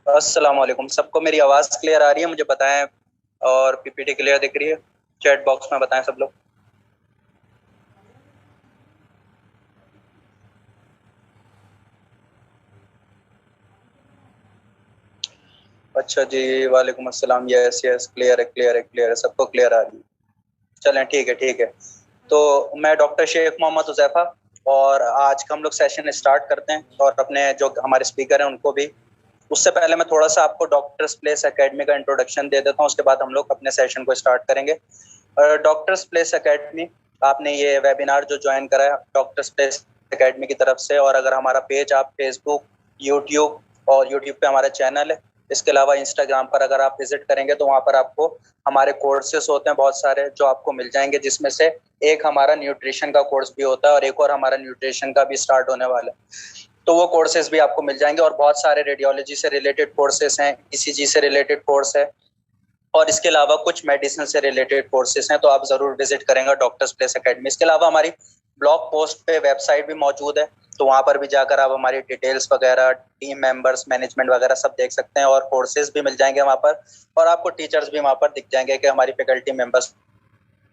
अस्सलाम वालेकुम। सबको मेरी आवाज़ क्लियर आ रही है? मुझे बताएं। और पीपीटी क्लियर दिख रही है? चैट बॉक्स में बताएं सब लोग। अच्छा जी, वालेकुम अस्सलाम। यस यस, क्लियर है, क्लियर है, क्लियर है, सबको क्लियर आ रही है। चलें, ठीक है, ठीक है। तो मैं डॉक्टर शेख मोहम्मद हुज़ैफा, और आज का हम लोग सेशन स्टार्ट करते हैं, और अपने जो हमारे स्पीकर हैं उनको भी। उससे पहले मैं थोड़ा सा आपको डॉक्टर्स प्लेस एकेडमी का इंट्रोडक्शन दे देता हूँ, उसके बाद हम लोग अपने सेशन को स्टार्ट करेंगे। डॉक्टर्स प्लेस एकेडमी, आपने ये वेबिनार जो ज्वाइन करा है डॉक्टर्स प्लेस एकेडमी की तरफ से, और अगर हमारा पेज आप फेसबुक, यूट्यूब, और यूट्यूब पे हमारा चैनल है, इसके अलावा इंस्टाग्राम पर अगर आप विजिट करेंगे तो वहाँ पर आपको हमारे कोर्सेस होते हैं बहुत सारे जो आपको मिल जाएंगे, जिसमें से एक हमारा न्यूट्रिशन का कोर्स भी होता है और एक और हमारा न्यूट्रिशन का भी स्टार्ट होने वाला है। तो वो कोर्सेज भी आपको मिल जाएंगे, और बहुत सारे रेडियोलॉजी से रिलेटेड कोर्सेज हैं, ईसीजी से रिलेटेड कोर्स है, और इसके अलावा कुछ मेडिसिन से रिलेटेड कोर्सेज हैं। तो आप जरूर विजिट करेंगे डॉक्टर्स प्लेस एकेडमी। इसके अलावा हमारी ब्लॉग पोस्ट पे वेबसाइट भी मौजूद है, तो वहाँ पर भी जाकर आप हमारी डिटेल्स वगैरह, टीम मेंबर्स, मैनेजमेंट वगैरह सब देख सकते हैं, और कोर्सेज भी मिल जाएंगे वहाँ पर, और आपको टीचर्स भी वहाँ पर दिख जाएंगे कि हमारी फैकल्टी मेंबर्स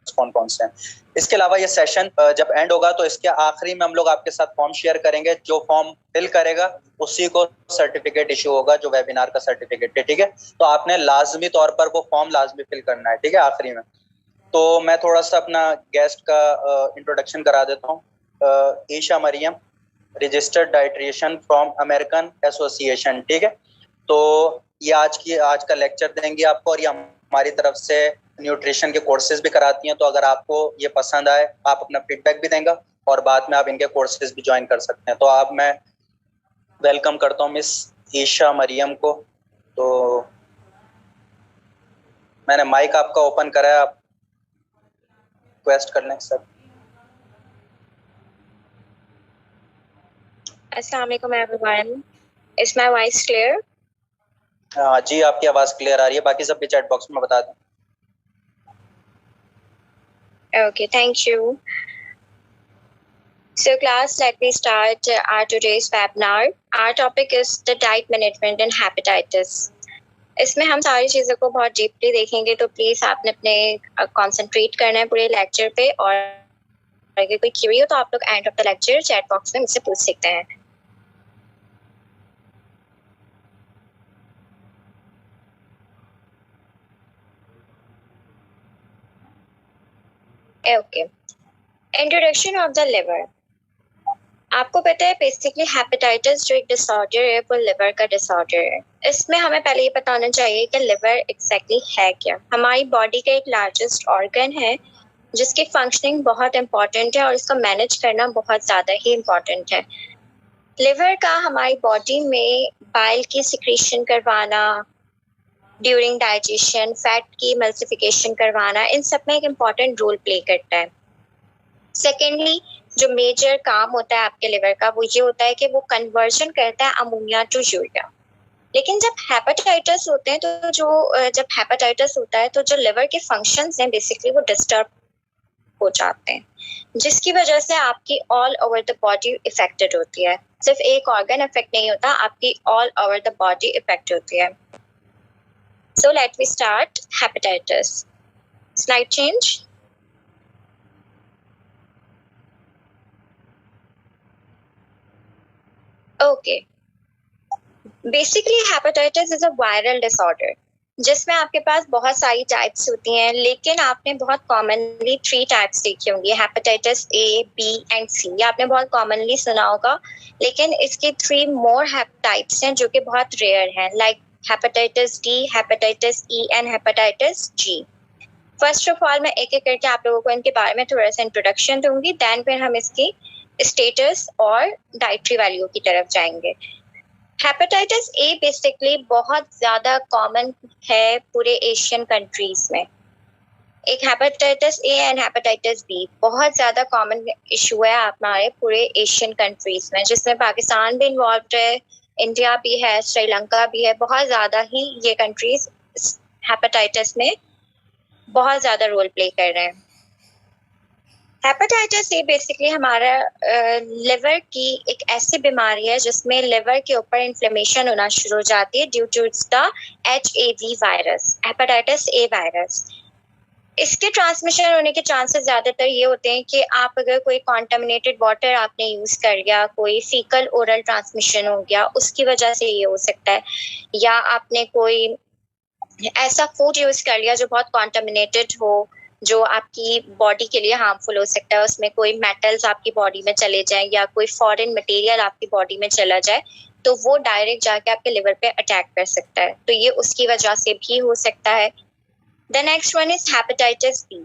कौन कौन से हैं। इसके अलावा ये सेशन जब एंड होगा तो इसके आखिरी में हम लोग आपके साथ फॉर्म शेयर करेंगे। जो फॉर्म फिल करेगा उसी को सर्टिफिकेट इशू होगा, जो वेबिनार का सर्टिफिकेट है, ठीक है। तो आपने लाजमी तौर पर वो फॉर्म लाजमी फिल करना है, ठीक है, आखिरी में। तो मैं थोड़ा सा अपना गेस्ट का इंट्रोडक्शन करा देता हूँ। Esha Mariam, registered dietitian from American association, ठीक है। तो ये आज का लेक्चर देंगी आपको, और ये हमारी तरफ से न्यूट्रिशन के कोर्सेज भी कराती हैं। तो अगर आपको ये पसंद आए, आप अपना फीडबैक भी देंगे, और बाद में आप इनके कोर्सेज भी ज्वाइन कर सकते हैं। तो आप मैं वेलकम करता हूँ मिस ईशा मरियम को। तो मैंने माइक आपका ओपन करा है, आप रिक्वेस्ट कर लें sir. Assalamualaikum everyone. Is my voice clear? हाँ जी, आपकी आवाज़ क्लियर आ रही है। बाकी सब भी चैट बॉक्स में बता दें। Okay, thank you. So class, let me start our today's webinar. Our topic is the diet management and hepatitis. इसमें हम सारी चीज़ों को बहुत डीपली देखेंगे, तो प्लीज़ आपने अपने कंसंट्रेट करना है पूरे लेक्चर पे, और अगर कोई क्वेरी हो तो आप लोग end of the lecture chat box में मुझसे पूछ सकते हैं। Okay. Introduction of the liver. आपको पता है बेसिकली हेपेटाइटिस जो एक डिसऑर्डर है वो लिवर का डिसऑर्डर है। इसमें हमें पहले ये पता होना चाहिए कि लिवर एग्जैक्टली है क्या। हमारी बॉडी का एक लार्जेस्ट ऑर्गन है जिसकी फंक्शनिंग बहुत इंपॉर्टेंट है और इसको मैनेज करना बहुत ज़्यादा ही इम्पॉर्टेंट है। लिवर का हमारी बॉडी में बाइल की सिक्रीशन करवाना, ड्यूरिंग डाइजेशन फैट की एमल्सिफिकेशन करवाना, इन सब में एक इम्पॉर्टेंट रोल प्ले करता है। सेकेंडली, जो मेजर काम होता है आपके लिवर का वो ये होता है कि वो कन्वर्जन करता है अमोनिया टू यूरिया। लेकिन जब हेपेटाइटिस होते हैं जब हेपेटाइटिस होता है तो जो लिवर के फंक्शंस हैं बेसिकली वो डिस्टर्ब हो जाते हैं, जिसकी वजह से आपकी all over the body affected होती है। सिर्फ एक ऑर्गन इफेक्ट नहीं होता, आपकी all over the body affect होती है। So let we start hepatitis. Slide change. Okay, basically hepatitis is a viral disorder जिसमें आपके पास बहुत सारी टाइप्स होती हैं, लेकिन आपने बहुत कॉमनली 3 टाइप्स देखी होंगी, हेपेटाइटिस ए, बी एंड सी। आपने बहुत कॉमनली सुना होगा, लेकिन इसके 3 मोर टाइप्स हैं जो कि बहुत रेयर हैं, like hepatitis D, hepatitis E and hepatitis G. First of all मैं एक एक करके आप लोगों को इनके बारे में थोड़ा सा इंट्रोडक्शन दूंगी, देन फिर हम इसकी स्टेटस और डाइटरी वैल्यू की तरफ जाएंगे। हेपेटाइटिस ए बेसिकली बहुत ज़्यादा कॉमन है पूरे एशियन कंट्रीज में। एक hepatitis A and hepatitis B बहुत ज़्यादा कॉमन इशू है हमारे पूरे एशियन कंट्रीज में, जिसमें पाकिस्तान भी इन्वॉल्व है, इंडिया भी है, श्रीलंका भी है। बहुत ज़्यादा ही ये कंट्रीज हेपेटाइटिस में बहुत ज़्यादा रोल प्ले कर रहे हैं। हेपेटाइटिस सी बेसिकली हमारा लिवर की एक ऐसी बीमारी है जिसमें लिवर के ऊपर इन्फ्लेमेशन होना शुरू हो जाती है due to the HAV virus, hepatitis A virus. इसके ट्रांसमिशन होने के चांसेस ज्यादातर ये होते हैं कि आप अगर कोई कॉन्टामिनेटेड वाटर आपने यूज कर गया, कोई फीकल ओरल ट्रांसमिशन हो गया, उसकी वजह से ये हो सकता है, या आपने कोई ऐसा फूड यूज कर लिया जो बहुत कॉन्टामिनेटेड हो, जो आपकी बॉडी के लिए हार्मफुल हो सकता है, उसमें कोई मेटल्स आपकी बॉडी में चले जाएं या कोई फॉरेन मटेरियल आपकी बॉडी में चला जाए, तो वो डायरेक्ट जाके आपके लिवर पे अटैक कर सकता है, तो ये उसकी वजह से भी हो सकता है। The next one is hepatitis B.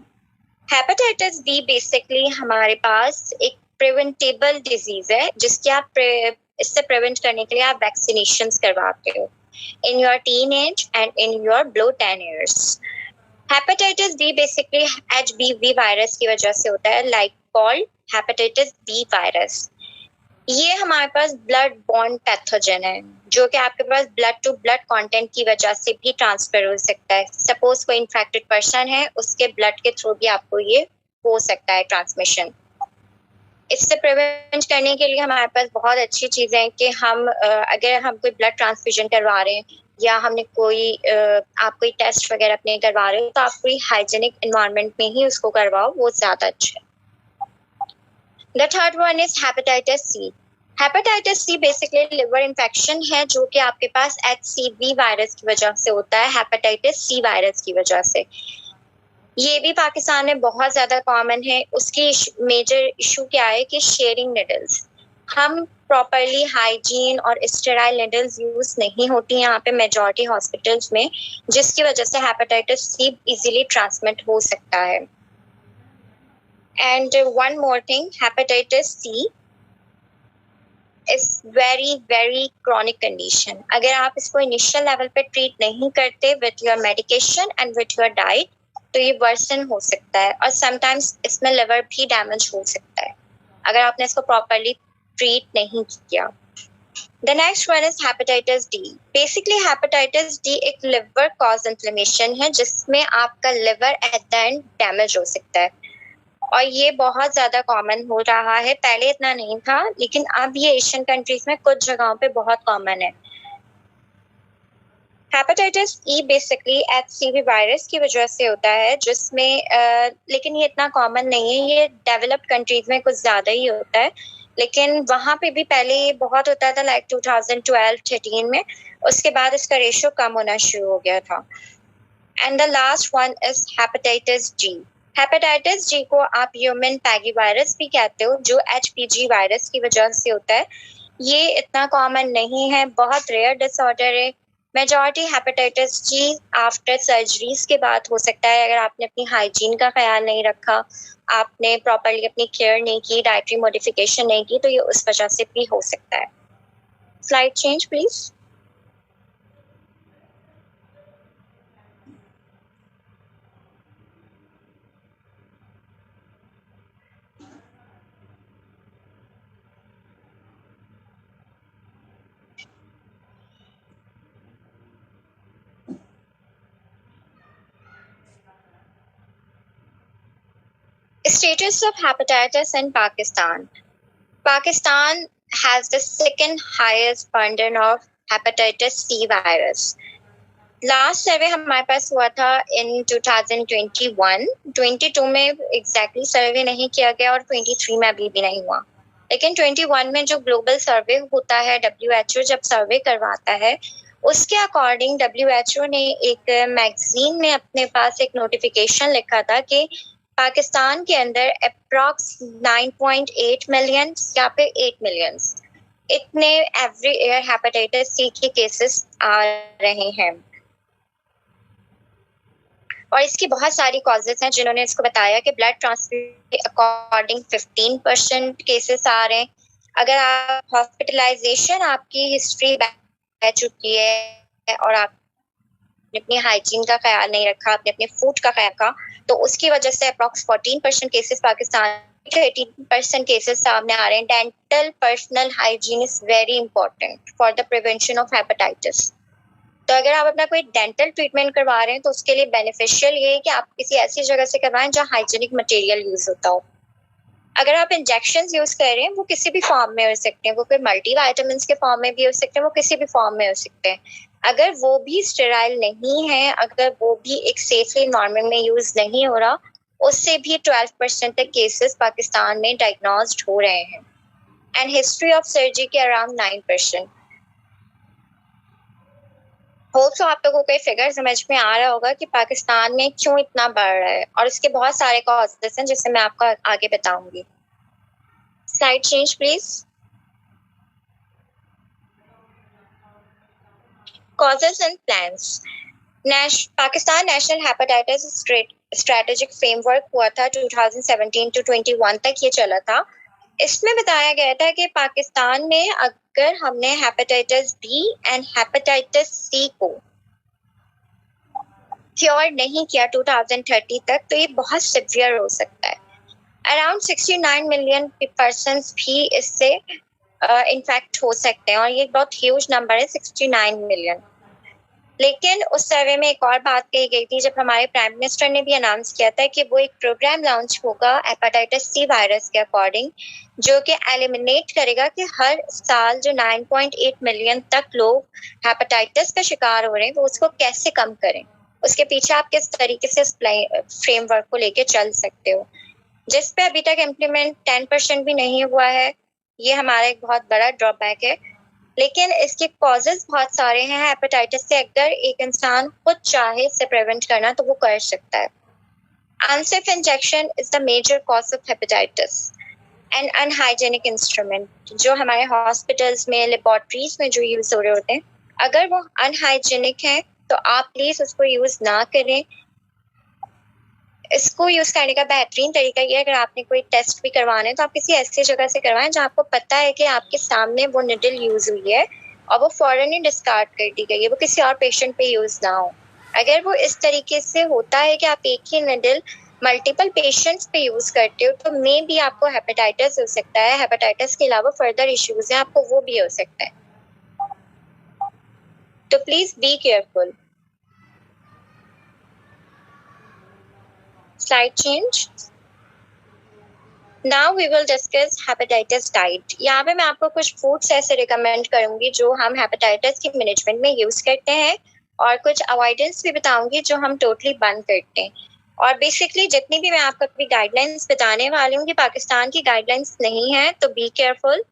Hepatitis B basically हमारे पास एक preventable disease है जिसके आप इससे prevent करने के लिए आप vaccinations करवाते हो in your teenage and in your below 10 years. Hepatitis B basically HBV virus की वजह से होता है, like called hepatitis B virus. ये हमारे पास ब्लड बॉर्न पैथोजन है जो कि आपके पास ब्लड टू ब्लड कंटेंट की वजह से भी ट्रांसफर हो सकता है। सपोज कोई इन्फेक्टेड पर्सन है, उसके ब्लड के थ्रू भी आपको ये हो सकता है ट्रांसमिशन। इससे प्रिवेंट करने के लिए हमारे पास बहुत अच्छी चीज़ें हैं कि हम अगर हम कोई ब्लड ट्रांसफ्यूजन करवा रहे हैं या हमने कोई आप कोई टेस्ट वगैरह अपने करवा रहे हो, तो आप कोई हाइजेनिक एनवायरनमेंट में ही उसको करवाओ, वो ज़्यादा अच्छा है। The third one is hepatitis C. Hepatitis C basically liver infection है जो कि आपके पास HCV वायरस की वजह से होता है, हेपेटाइटिस C वायरस की वजह से। ये भी पाकिस्तान में बहुत ज़्यादा कॉमन है। उसकी मेजर इशू क्या है कि शेयरिंग निडल्स, हम प्रॉपरली हाइजीन और स्टेराइल निडल्स यूज नहीं होती यहाँ पे मेजॉरिटी हॉस्पिटल्स में, जिसकी वजह से हेपेटाइटिस C इजीली ट्रांसमिट हो सकता है। And one more thing, hepatitis C is very chronic condition. अगर आप इसको इनिशियल लेवल पे ट्रीट नहीं करते with your medication and with your diet, तो ये वर्सन हो सकता है और समटाइम्स इसमें लिवर भी डैमेज हो सकता है अगर आपने इसको प्रॉपरली ट्रीट नहीं किया। The next one is hepatitis D. Basically hepatitis D एक लिवर कॉज इन्फ्लेमेशन है जिसमें आपका liver at the end damage हो सकता है और ये बहुत ज्यादा कॉमन हो रहा है। पहले इतना नहीं था, लेकिन अब ये एशियन कंट्रीज में कुछ जगहों पे बहुत कॉमन है। Hepatitis E basically HCV virus की वजह से होता है, जिसमें लेकिन ये इतना कॉमन नहीं है, ये डेवलप्ड कंट्रीज में कुछ ज्यादा ही होता है, लेकिन वहाँ पे भी पहले ये बहुत होता था, लाइक 2012-13 में। उसके बाद इसका रेशियो कम होना शुरू हो गया था। And the last one is hepatitis G. Hepatitis G को आप ह्यूमन पैगी वायरस भी कहते हो, जो HPG वायरस की वजह से होता है। ये इतना कॉमन नहीं है, बहुत रेयर डिसऑर्डर है। मेजॉरिटी हेपेटाइटिस जी आफ्टर सर्जरीज के बाद हो सकता है, अगर आपने अपनी हाइजीन का ख्याल नहीं रखा, आपने प्रॉपरली अपनी केयर नहीं की, डाइटरी मॉडिफिकेशन नहीं की, तो ये उस वजह से भी हो सकता है। Slide change please. Status of hepatitis in Pakistan. Pakistan has the second highest burden of hepatitis C virus. Last survey हमारे पास हुआ था इन 2021, 22 में एग्जैक्टली सर्वे नहीं किया गया और 23 में अभी भी नहीं हुआ, लेकिन 21 में जो ग्लोबल सर्वे होता है, WHO जब सर्वे करवाता है, उसके अकॉर्डिंग WHO ने एक मैगजीन में अपने पास एक नोटिफिकेशन लिखा था कि पाकिस्तान के अंदर अप्रॉक्स 9.8 मिलियन या फिर 8 मिलियन इतने एवरी ईयर हेपेटाइटिस सी के केसेस आ रहे हैं और इसकी बहुत सारी कॉजेस हैं जिन्होंने इसको बताया कि ब्लड ट्रांसफ्यूजन के अकॉर्डिंग 15% केसेस आ रहे हैं। अगर आप हॉस्पिटलाइजेशन आपकी हिस्ट्री बह चुकी है और आप अपनी हाइजीन का ख्याल नहीं रखा, आपने अपने फूड का ख्याल रखा, तो उसकी वजह से अप्रॉक्स 14% केसेस पाकिस्तान, 18% केसेस सामने आ रहे हैं। Dental personal hygiene is very important for the prevention of hepatitis. तो अगर आप अपना कोई डेंटल ट्रीटमेंट करवा रहे हैं तो उसके लिए बेनिफिशियल ये है कि आप किसी ऐसी जगह से करवाएं जहाँ हाइजीनिक मटेरियल यूज होता हो। अगर आप इंजेक्शन यूज कर रहे हैं वो किसी भी फॉर्म में हो सकते हैं, वो कोई मल्टीविटामिन के फॉर्म में भी हो सकते हैं, वो किसी भी फॉर्म में हो सकते हैं। अगर वो भी स्टेराइल नहीं है, अगर वो भी एक सेफली एनवायरनमेंट में यूज नहीं हो रहा, उससे भी 12% तक केसेस पाकिस्तान में डायग्नोज्ड हो रहे हैं एंड हिस्ट्री ऑफ सर्जरी के अराउंड 9%। होप सो आप लोगों को ये फिगर समझ में आ रहा होगा कि पाकिस्तान में क्यों इतना बढ़ रहा है, और इसके बहुत सारे कॉजेस हैं जिससे मैं आपको आगे बताऊंगी। Slide change please. Causes and plans. Pakistan national hepatitis strategic framework हुआ था 2017 to 21 तक ये चला था। इसमें बताया गया था कि पाकिस्तान में अगर हमने hepatitis B and hepatitis C को क्योर नहीं किया 2030 तक तो ये बहुत सिवियर हो सकता है। अराउंड 69 मिलियन पर्सन भी इससे इन्फेक्ट हो सकते हैं, और ये बहुत ह्यूज नंबर है 69 मिलियन। लेकिन उस सर्वे में एक और बात कही गई थी, जब हमारे प्राइम मिनिस्टर ने भी अनाउंस किया था कि वो एक प्रोग्राम लॉन्च होगा हेपेटाइटिस सी वायरस के अकॉर्डिंग, जो कि एलिमिनेट करेगा कि हर साल जो 9.8 मिलियन तक लोग हेपेटाइटिस का शिकार हो रहे हैं वो उसको कैसे कम करें। उसके पीछे आप किस तरीके से फ्रेमवर्क को लेके चल सकते हो, जिस पे अभी तक इम्प्लीमेंट 10% भी नहीं हुआ है। ये हमारा एक बहुत बड़ा ड्रॉबैक है। लेकिन इसके कॉजेज बहुत सारे हैं। हेपेटाइटिस से अगर एक इंसान खुद चाहे इससे प्रिवेंट करना तो वो कर सकता है। Unsafe injection is the major cause of hepatitis and unhygienic instrument जो हमारे हॉस्पिटल्स में, लेबोरेटरीज में जो यूज हो रहे होते हैं, अगर वो अनहाइजेनिक है तो आप प्लीज उसको यूज ना करें। इसको यूज करने का बेहतरीन तरीका ये है, अगर आपने कोई टेस्ट भी करवाना है तो आप किसी ऐसी जगह से करवाएं जहाँ आपको पता है कि आपके सामने वो निडल यूज हुई है और वो फौरन ही डिस्कार्ड कर दी गई है, वो किसी और पेशेंट पे यूज ना हो। अगर वो इस तरीके से होता है कि आप एक ही निडल मल्टीपल पेशेंट्स पे यूज करते हो तो मे भी आपको हेपेटाइटिस हो सकता है। हेपेटाइटिस के अलावा फर्दर इश्यूज हैं, आपको वो भी हो सकता है। तो please be careful. Slide change. Now we will discuss hepatitis diet. यहाँ पे मैं आपको कुछ फूड्स ऐसे रिकमेंड करूंगी जो हम हेपेटाइटिस के मैनेजमेंट में यूज करते हैं, और कुछ अवॉइडेंस भी बताऊंगी जो हम टोटली बंद करते हैं। और बेसिकली जितनी भी मैं आपको अपनी गाइडलाइंस बताने वाली हूँ, पाकिस्तान की गाइडलाइंस नहीं है, तो बी केयरफुल।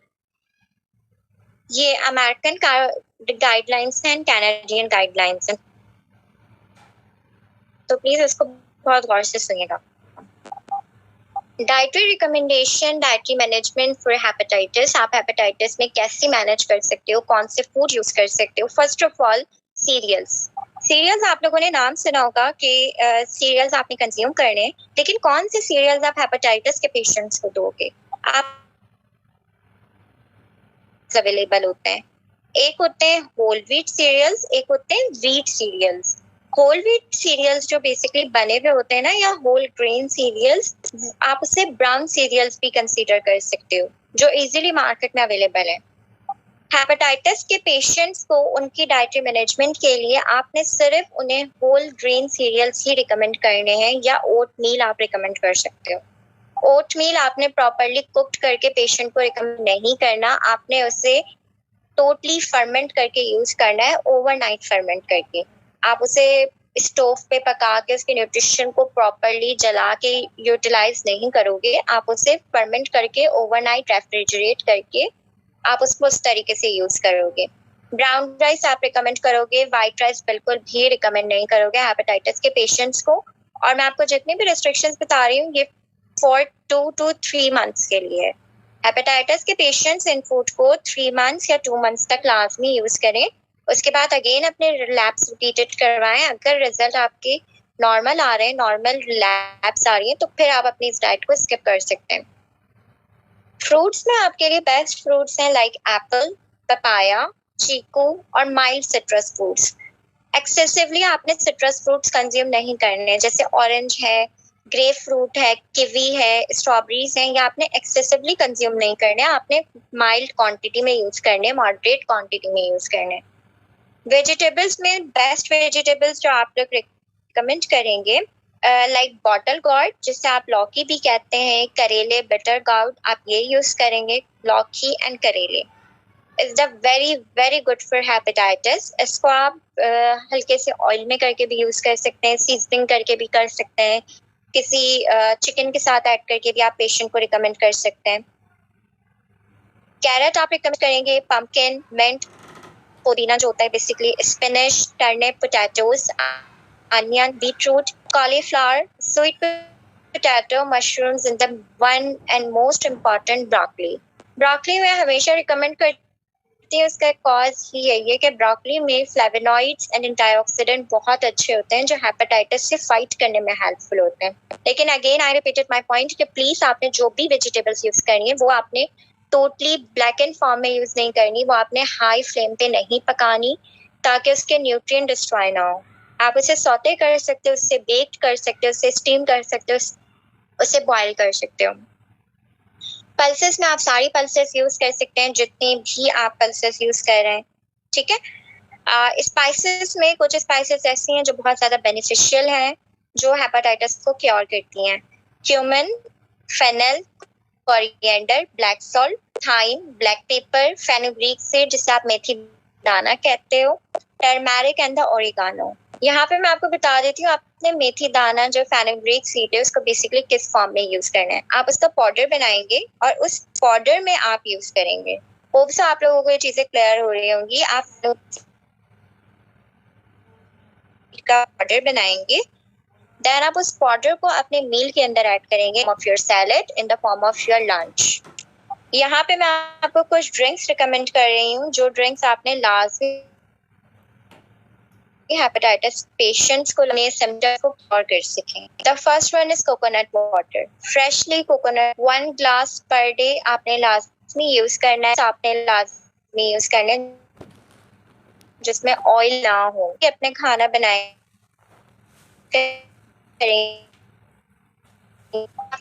ये अमेरिकन गाइडलाइंस हैं, कैनेडियन गाइडलाइंस हैं, तो प्लीज इसको बहुत गौर से सुनिएगा। Dietary recommendation, dietary management for hepatitis. आप हेपेटाइटिस में कैसे मैनेज कर सकते हो, कौन से फूड यूज कर सकते हो। First of all cereals. Cereals आप लोगों ने नाम सुना होगा कि सीरियल्स आपने कंज्यूम करने, लेकिन कौन से सीरियल्स आप हेपेटाइटिस के पेशेंट्स को दोगे। आप अवेलेबल होते हैं, एक होते हैं होल व्हीट सीरियल्स, एक होते हैं wheat cereals. Whole wheat cereals जो बेसिकली बने हुए होते हैं ना, या होल ग्रेन सीरियल्स, आप उसे ब्राउन सीरियल्स भी कंसीडर कर सकते हो, जो इजीली मार्केट में अवेलेबल है। हेपेटाइटिस के पेशेंट्स को उनकी डाइटरी मैनेजमेंट के लिए आपने सिर्फ उन्हें होल ग्रेन सीरियल्स ही रिकमेंड करने हैं, या ओट मील आप रिकमेंड कर सकते हो। ओट मील आपने प्रॉपरली कुक्ड करके पेशेंट को रिकमेंड नहीं करना, आपने उसे टोटली फर्मेंट करके यूज करना है, ओवरनाइट फर्मेंट करके। आप उसे स्टोव पे पका के उसके न्यूट्रिशन को प्रॉपरली जला के यूटिलाइज नहीं करोगे, आप उसे फर्मेंट करके ओवरनाइट रेफ्रिजरेट करके आप उसको उस तरीके से यूज करोगे। ब्राउन राइस आप रिकमेंड करोगे, व्हाइट राइस बिल्कुल भी रिकमेंड नहीं करोगे हेपेटाइटिस के पेशेंट्स को। और मैं आपको जितनी भी रिस्ट्रिक्शंस बता रही हूँ ये फॉर 2 to 3 मंथ्स के लिए। हेपेटाइटिस के पेशेंट्स इन फूड को 3 मंथ्स या 2 मंथ्स तक लाजमी यूज करें। उसके बाद अगेन अपने लैब्स रिपीटेड करवाएं। अगर रिजल्ट आपके नॉर्मल आ रहे हैं, नॉर्मल लैब्स आ रही हैं, तो फिर आप अपनी इस डाइट को स्किप कर सकते हैं। फ्रूट्स में आपके लिए बेस्ट फ्रूट्स हैं लाइक एप्पल, पपाया, चीकू और माइल्ड सिट्रस फ्रूट्स। एक्सेसिवली आपने सिट्रस फ्रूट्स कंज्यूम नहीं करने, जैसे ऑरेंज है, ग्रेप फ्रूट है, किवी है, स्ट्रॉबेरीज हैं, या आपने एक्सेसिवली कंज्यूम नहीं करने, आपने माइल्ड क्वांटिटी में यूज करने, मॉडरेट क्वांटिटी में यूज करने। वेजिटेबल्स में बेस्ट वेजिटेबल्स जो आप लोग रिकमेंड करेंगे, लाइक बॉटल गॉर्ड, जिसे आप लौकी भी कहते हैं, करेले, बिटर गार्ड, आप ये यूज करेंगे। लौकी एंड करेले is the very very good for hepatitis. इसको आप हल्के से ऑयल में करके भी यूज कर सकते हैं, सीजनिंग करके भी कर सकते हैं, किसी चिकन के साथ ऐड करके भी आप पेशेंट को रिकमेंड कर सकते हैं। कैरेट आप रिकमेंड करेंगे, पम्पकिन, मिंट, पुदीना जो होता है basically, spinach, turnip, potatoes, onion, beetroot, cauliflower, sweet potato, mushrooms and the one and most important broccoli. Broccoli मैं हमेशा रिकमेंड करती हूँ, उसका कॉज ही यही है कि ब्रोकली में फ्लेवोनॉइड्स एंड एंटीऑक्सीडेंट बहुत अच्छे होते हैं जो हेपेटाइटिस से फाइट करने में हेल्पफुल होते हैं। लेकिन again I repeated my point कि प्लीज आपने जो भी वेजिटेबल्स यूज करनी है वो आपने टोटली ब्लैक एंड फॉर्म में यूज नहीं करनी, वो आपने हाई फ्लेम पे नहीं पकानी ताकि उसके न्यूट्रिएंट डिस्ट्रॉय ना हो। आप उसे सौते कर सकते हो, उससे बेक कर सकते हो, उससे स्टीम कर सकते हो, उसे बॉयल कर सकते हो। पल्सेस में आप सारी पल्सेस यूज कर सकते हैं जितनी भी आप पल्सेस यूज कर रहे हैं, ठीक है। स्पाइसेस में कुछ स्पाइसेस ऐसी हैं जो बहुत ज्यादा बेनिफिशियल हैं, जो हेपेटाइटिस को क्योर करती हैं। Cumin, fennel, coriander, black salt, thyme, black pepper, fenugreek seed जिसे आप मेथी दाना कहते हो, टर्मेरिक एंड द ओरिगानो। यहाँ पे मैं आपको बता देती हूँ, आपने मेथी दाना जो फेनुग्रीक सीड है उसको बेसिकली किस फॉर्म में यूज करना है। आप उसका पाउडर बनाएंगे और उस पाउडर में आप यूज करेंगे। होप सो आप लोगों को ये चीजें क्लियर हो रही होंगी। आप का पाउडर बनाएंगे, देन आप उस पाउडर को अपने मील के अंदर ऐड करेंगे of your salad in the form of your lunch. यहाँ पे मैं आपको कुछ ड्रिंक्स रिकमेंड कर रही हूँ जो ड्रिंक्स आपने लाजमी हेपेटाइटिस पेशेंट्स को अपने सिम्टम्स को क्योर कर सकें। The first one is coconut water, freshly coconut 1 glass per day आपने लाजमी यूज करना है। आपने लाजमी यूज करना है जिसमें ऑयल ना हो। अपने खाना बनाए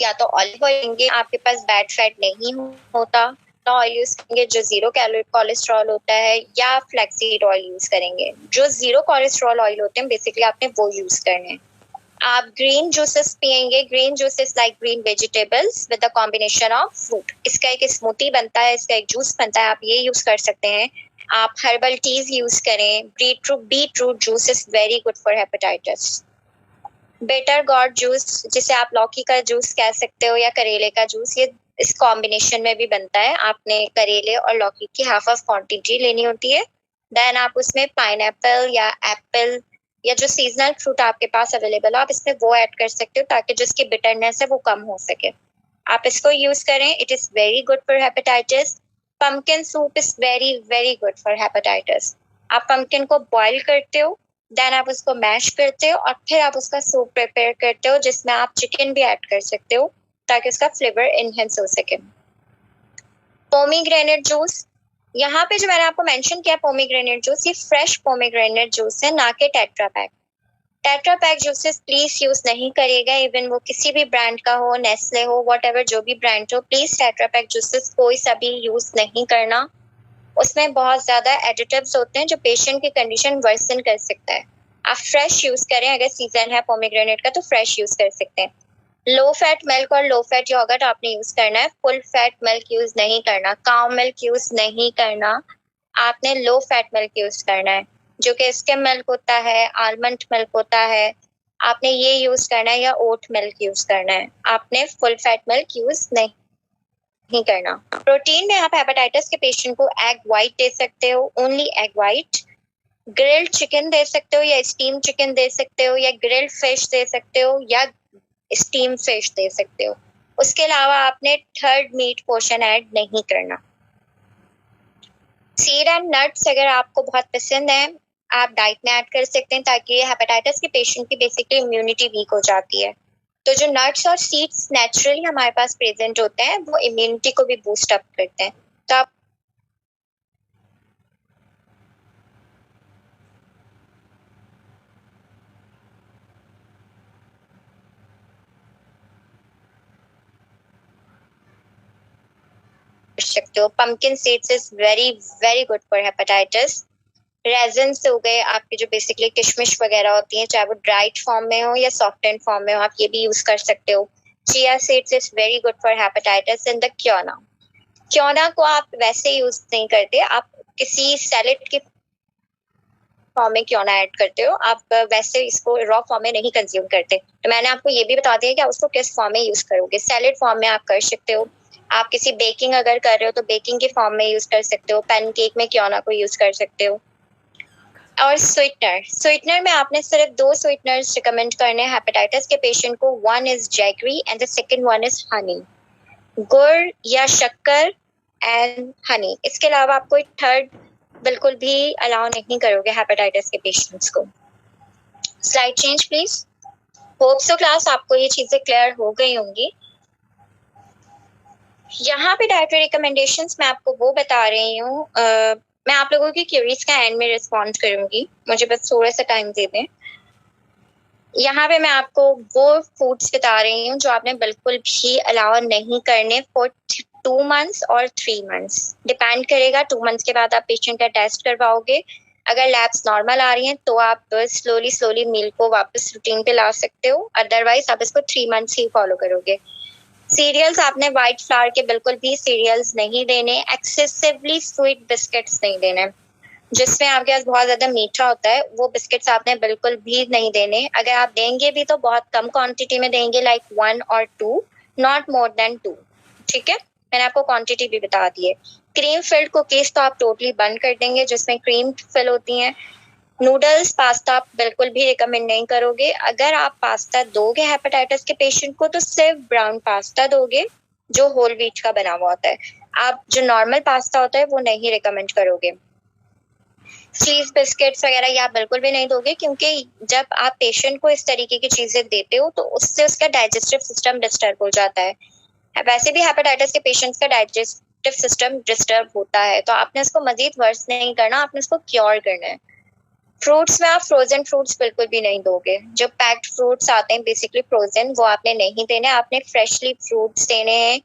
या तो ऑलिव ऑयल लेंगे, आपके पास बैड फैट नहीं होता तो ऑयल यूज करेंगे जो जीरो कैलोरी कोलेस्ट्रॉल होता है, या फ्लैक्सीड ऑयल यूज करेंगे। जो जीरो कोलेस्ट्रॉल ऑयल होते हैं बेसिकली आपने वो यूज करने हैं। आप ग्रीन जूसेस पियेंगे, green juices like green vegetables with the combination of fruit. इसका एक स्मूथी बनता है, इसका एक जूस बनता है, आप ये यूज कर सकते हैं। आप हर्बल टीज यूज करें। Beetroot juice is very good for hepatitis. Better God juice जिसे आप लौकी का जूस कह सकते हो या करेले का जूस, ये इस कॉम्बिनेशन में भी बनता है। आपने करेले और लौकी की हाफ ऑफ क्वांटिटी लेनी होती है। देन आप उसमें पाइनएप्पल या एप्पल या जो सीजनल फ्रूट आपके पास अवेलेबल हो आप इसमें वो ऐड कर सकते हो ताकि जिसकी बिटरनेस है वो कम हो सके। आप इसको यूज करें, it is very good for hepatitis. Pumpkin soup is very very good for hepatitis. आप पम्पकिन को बॉईल करते हो, देन आप उसको मैश करते हो और फिर आप उसका सूप प्रिपेयर करते हो जिसमें आप चिकन भी ऐड कर सकते हो ताकि उसका फ्लेवर एनहेंस हो सके। पोमीग्रेनेट जूस, यहाँ पे जो मैंने आपको मेंशन किया पोमीग्रेनेट जूस, ये फ्रेश पोमीग्रेनेट जूस है, ना कि tetra pack. Tetra pack juices please use नहीं करिएगा, इवन वो किसी भी ब्रांड का हो, नेस्ले हो, व्हाटएवर जो भी ब्रांड हो, प्लीज टेट्रा पैक जूसेस कोई सा भी यूज नहीं करना। उसमें बहुत ज्यादा एडिटिव्स होते हैं जो पेशेंट की कंडीशन वर्सन कर सकता है। आप फ्रेश यूज करें, अगर सीजन है पोमीग्रेनेट का तो फ्रेश यूज कर सकते हैं। लो फैट मिल्क और लो फैट योगर्ट आपने यूज करना है, फुल फैट मिल्क यूज नहीं करना, काउ मिल्क यूज नहीं करना, आपने लो फैट मिल्क यूज करना है जो कि स्किम मिल्क होता है, आलमंड मिल्क होता है, आपने ये यूज करना है, या ओट मिल्क यूज करना है। आपने फुल फैट मिल्क यूज नहीं करना। प्रोटीन में आप हेपेटाइटिस के पेशेंट को एग व्हाइट दे सकते हो, only egg white. Grilled chicken दे सकते हो या स्टीम चिकन दे सकते हो, या ग्रिल्ड फिश दे सकते हो या स्टीम फिश दे सकते हो। उसके अलावा आपने थर्ड मीट पोर्शन ऐड नहीं करना। सीड एंड नट्स अगर आपको बहुत पसंद है आप डाइट में ऐड कर सकते हैं ताकि हेपेटाइटिस के पेशेंट की बेसिकली इम्यूनिटी वीक हो जाती है। तो जो नट्स और सीड्स नेचुरली हमारे पास प्रेजेंट होते हैं वो इम्यूनिटी को भी बूस्ट अप करते हैं। तो आप सकते हो। Pumpkin seeds is very very good for hepatitis. Raisins हो गए आपके, जो बेसिकली किशमिश वगैरह होती हैं, चाहे वो ड्राइड फॉर्म में हो या सॉफ्टेंड फॉर्म में हो, आप ये भी यूज कर सकते हो। Chia seeds is very good for hepatitis. And the quinoa, quinoa को आप वैसे यूज नहीं करते, आप किसी सैलेड के फॉर्म में क्यों ना ऐड करते हो, आप वैसे इसको रॉ फॉर्म में नहीं कंज्यूम करते। तो मैंने आपको ये भी बता दिया कि आप उसको किस फॉर्म में यूज करोगे। सैलेड फॉर्म में आप कर सकते हो, आप किसी बेकिंग अगर कर रहे हो तो बेकिंग के फॉर्म में यूज कर सकते हो, पैनकेक में क्यों ना को यूज कर सकते हो। और स्वीटनर में आपने सिर्फ 2 स्वीटनर्स रिकमेंड करने हैं हेपेटाइटिस के पेशेंट को। One is jaggery and the second one is Honey. गुड़ या शक्कर एंड हनी, इसके अलावा आप कोई थर्ड बिल्कुल भी अलाउ नहीं करोगे हेपेटाइटिस के पेशेंट्स को। Slide change please. Hope so class आपको ये चीजें क्लियर हो गई होंगी। यहाँ पे डाइटरी रिकमेंडेशंस मैं आपको वो बता रही हूँ, मैं आप लोगों की क्यूरीज का एंड में रिस्पॉन्स करूंगी, मुझे बस थोड़ा सा टाइम दे दें। यहाँ पे मैं आपको वो फूड्स बता रही हूँ जो आपने बिल्कुल भी अलाउ नहीं करने फॉर 2 months और 3 months। डिपेंड करेगा, 2 months के बाद आप पेशेंट का टेस्ट करवाओगे, अगर लैब्स नॉर्मल आ रही हैं तो आप स्लोली मील को वापस रूटीन पे ला सकते हो, अदरवाइज आप इसको 3 months ही फॉलो करोगे। सीरियल्स आपने व्हाइट फ्लावर के बिल्कुल भी सीरियल्स नहीं देने, एक्सेसिवली स्वीट बिस्किट्स नहीं देने, जिसमें आपके पास बहुत ज्यादा मीठा होता है, वो बिस्किट्स आपने बिल्कुल भी नहीं देने। अगर आप देंगे भी तो बहुत कम क्वांटिटी में देंगे, like 1 or 2, not more than 2। ठीक है, मैंने आपको क्वांटिटी भी बता दी है। क्रीम फिल्ड कुकीज तो आप टोटली बंद कर देंगे, जिसमें क्रीम फिल होती हैं। नूडल्स पास्ता आप बिल्कुल भी रिकमेंड नहीं करोगे। अगर आप पास्ता दोगे हेपेटाइटिस के पेशेंट को तो सिर्फ ब्राउन पास्ता दोगे जो होल व्हीट का बना हुआ होता है, आप जो नॉर्मल पास्ता होता है वो नहीं रिकमेंड करोगे। चीज बिस्किट्स वगैरह ये आप बिल्कुल भी नहीं दोगे, क्योंकि जब आप पेशेंट को इस तरीके की चीजें देते हो तो उससे उसका डाइजेस्टिव सिस्टम डिस्टर्ब हो जाता है। वैसे भी हेपेटाइटिस के पेशेंट्स का डाइजेस्टिव सिस्टम डिस्टर्ब होता है, तो आपने उसको मजीद वर्स नहीं करना, आपने उसको क्योर करना है। फ्रूट्स में आप फ्रोजन फ्रूट्स बिल्कुल भी नहीं दोगे, जो पैक्ड फ्रूट्स आते हैं बेसिकली फ्रोजन, वो आपने नहीं देने, आपने फ्रेशली फ्रूट्स देने हैं।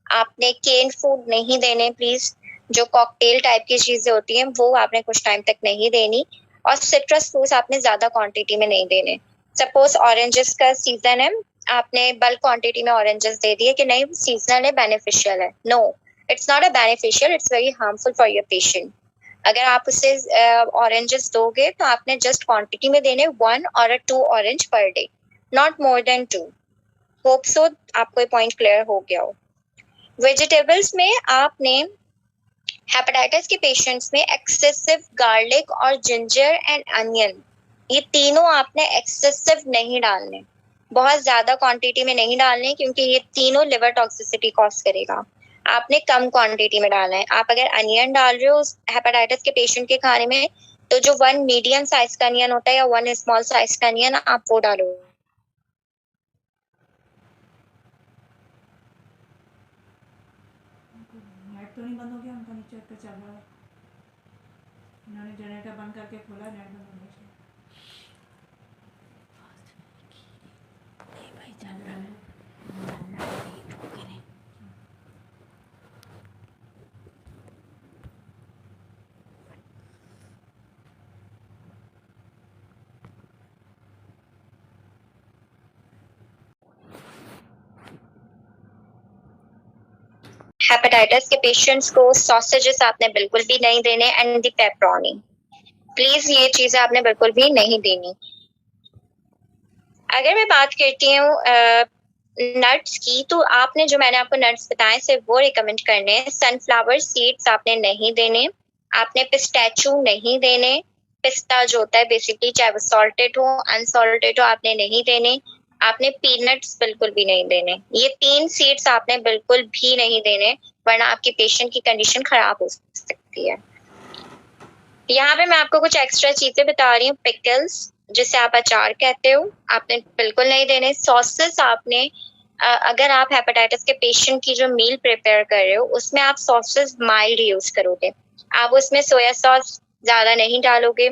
आपने केन फूड नहीं देने प्लीज, जो कॉकटेल टाइप की चीजें होती हैं वो आपने कुछ टाइम तक नहीं देनी। और सिट्रस फ्रूट्स आपने ज्यादा क्वांटिटी में नहीं देने। सपोज ऑरेंजेस का सीजन है, आपने बल्क क्वांटिटी में ऑरेंजेस दे दिए कि नहीं सीजनल है, बेनिफिशियल है। No, it's not a beneficial, it's very harmful for your patient. अगर आप उसे ऑरेंजेस दोगे तो आपने जस्ट क्वांटिटी में देने 1 or 2 orange per day, not more than 2। Hope so आपको ये पॉइंट क्लियर हो गया हो। वेजिटेबल्स में आपने हेपेटाइटिस के पेशेंट्स में एक्सेसिव गार्लिक और जिंजर एंड अनियन, ये तीनों आपने एक्सेसिव नहीं डालने, बहुत ज्यादा क्वांटिटी में नहीं डालने, क्योंकि ये तीनों लिवर टॉक्सिसिटी कॉज करेगा। आपने कम क्वांटिटी में डालना है। आप अगर अनियन डाल रहे हो हेपेटाइटिस के पेशेंट के खाने में, तो जो 1 मीडियम साइज का अनियन होता है या 1 स्मॉल साइज का अनियन, आप वो डालो। नेट तो नहीं बंद हो गया उनका, नीचे पे चल रहा है, उन्होंने जनरेटर बंद करके खोला, नेट बंद हो गया। भाई चल रहा है। हेपेटाइटिस के पेशेंट्स को सॉसेजेस आपने बिल्कुल भी नहीं देने, एंड द पेपरोनी, प्लीज ये चीजें आपने बिल्कुल भी नहीं देनी। अगर मैं बात करती हूँ नट्स की, तो आपने जो मैंने आपको नट्स बताए सिर्फ वो रिकमेंड करने हैं। सनफ्लावर सीड्स आपने नहीं देने, आपने पिस्टैचू नहीं देने, पिस्ता जो होता है बेसिकली, चाहे वो सॉल्टेड हो अनसॉल्टेड हो, आपने नहीं देने। आपने पीनट्स बिल्कुल भी नहीं देने। ये 3 सीड्स आपने बिल्कुल भी नहीं देने, वरना आपकी पेशेंट की कंडीशन खराब हो सकती है। यहाँ पे मैं आपको कुछ एक्स्ट्रा चीजें बता रही हूँ। पिकल्स, जिसे आप अचार कहते हो, आपने बिल्कुल नहीं देने। सॉसेस आपने अगर आप हेपेटाइटिस के पेशेंट की जो मील प्रिपेयर कर रहे हो उसमें आप सॉसेस माइल्ड यूज करोगे, आप उसमें सोया सॉस ज्यादा नहीं डालोगे,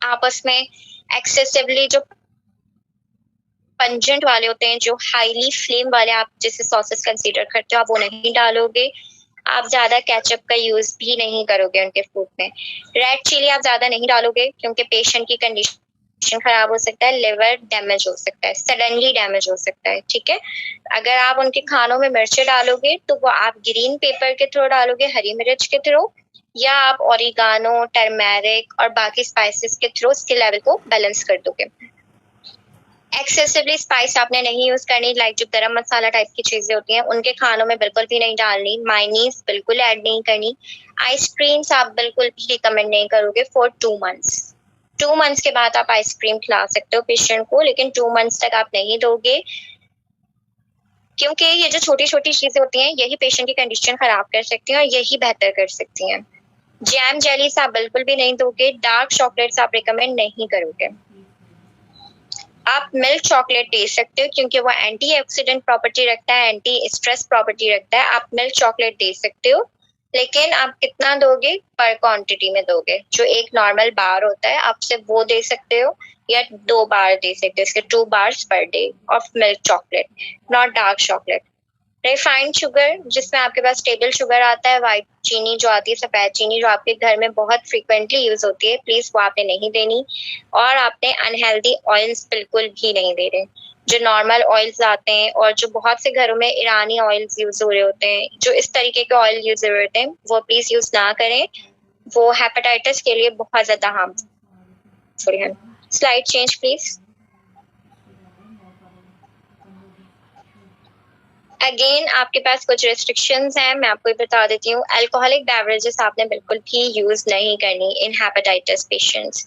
आप उसमें एक्सेसिवली जो पंजेंट वाले होते हैं, जो हाईली फ्लेम वाले आप जिसे सॉसेस कंसीडर करते हो, आप वो नहीं डालोगे। आप ज्यादा केचप का यूज भी नहीं करोगे उनके फूड में। रेड चिली आप ज्यादा नहीं डालोगे क्योंकि पेशेंट की कंडीशन खराब हो सकता है, लिवर डैमेज हो सकता है, सडनली डैमेज हो सकता है, ठीक है। अगर आप उनके खानों में मिर्ची डालोगे तो वो आप ग्रीन पेपर के थ्रू डालोगे, हरी मिर्च के थ्रू, या आप ओरिगानो, टर्मेरिक और बाकी स्पाइसेस के थ्रू उसके लेवल को बैलेंस कर दोगे। एक्सेसिवली स्पाइस आपने नहीं यूज करनी, लाइक जो गरम मसाला टाइप की चीजें होती हैं उनके खानों में बिल्कुल भी नहीं डालनी। मायनीज बिल्कुल ऐड नहीं करनी। आइसक्रीम्स आप बिल्कुल भी रिकमेंड नहीं करोगे फॉर 2 मंथ्स। 2 मंथ्स के बाद आप आइसक्रीम खिला सकते हो पेशेंट को, लेकिन 2 मंथ्स तक आप नहीं दोगे, क्योंकि ये जो छोटी छोटी चीजें होती हैं यही पेशेंट की कंडीशन खराब कर सकती हैं और यही बेहतर कर सकती हैं। जैम जेलीस आप बिल्कुल भी नहीं दोगे। डार्क चॉकलेट्स आप रिकमेंड नहीं करोगे। आप मिल्क चॉकलेट दे सकते हो क्योंकि वो एंटीऑक्सीडेंट प्रॉपर्टी रखता है, एंटी स्ट्रेस प्रॉपर्टी रखता है। आप मिल्क चॉकलेट दे सकते हो, लेकिन आप कितना दोगे? पर क्वांटिटी में दोगे। जो एक नॉर्मल बार होता है आप सिर्फ वो दे सकते हो, या 2 बार दे सकते हो, इसके 2 bars per day of milk chocolate, not dark chocolate. Refined sugar, जिसमें आपके पास टेबल शुगर आता है, व्हाइट चीनी जो आती है, सफेद चीनी जो आपके घर में बहुत फ्रीक्वेंटली यूज होती है, प्लीज वो आपने नहीं देनी। और आपने अनहेल्दी ऑयल्स बिल्कुल भी नहीं दे रहे। जो नॉर्मल ऑयल्स आते हैं और जो बहुत से घरों में ईरानी ऑयल्स यूज हो रहे होते हैं, जो इस तरीके के ऑयल यूज हो रहे होते हैं, वो प्लीज यूज ना करें। वो हेपेटाइटिस के लिए बहुत ज्यादा हार्मफुल है। Slide change please. अगेन आपके पास कुछ रेस्ट्रिक्शंस हैं, मैं आपको बता देती हूँ। अल्कोहलिक बेवरेजेस आपने बिल्कुल भी यूज नहीं करनी इन हेपेटाइटिस पेशेंट्स।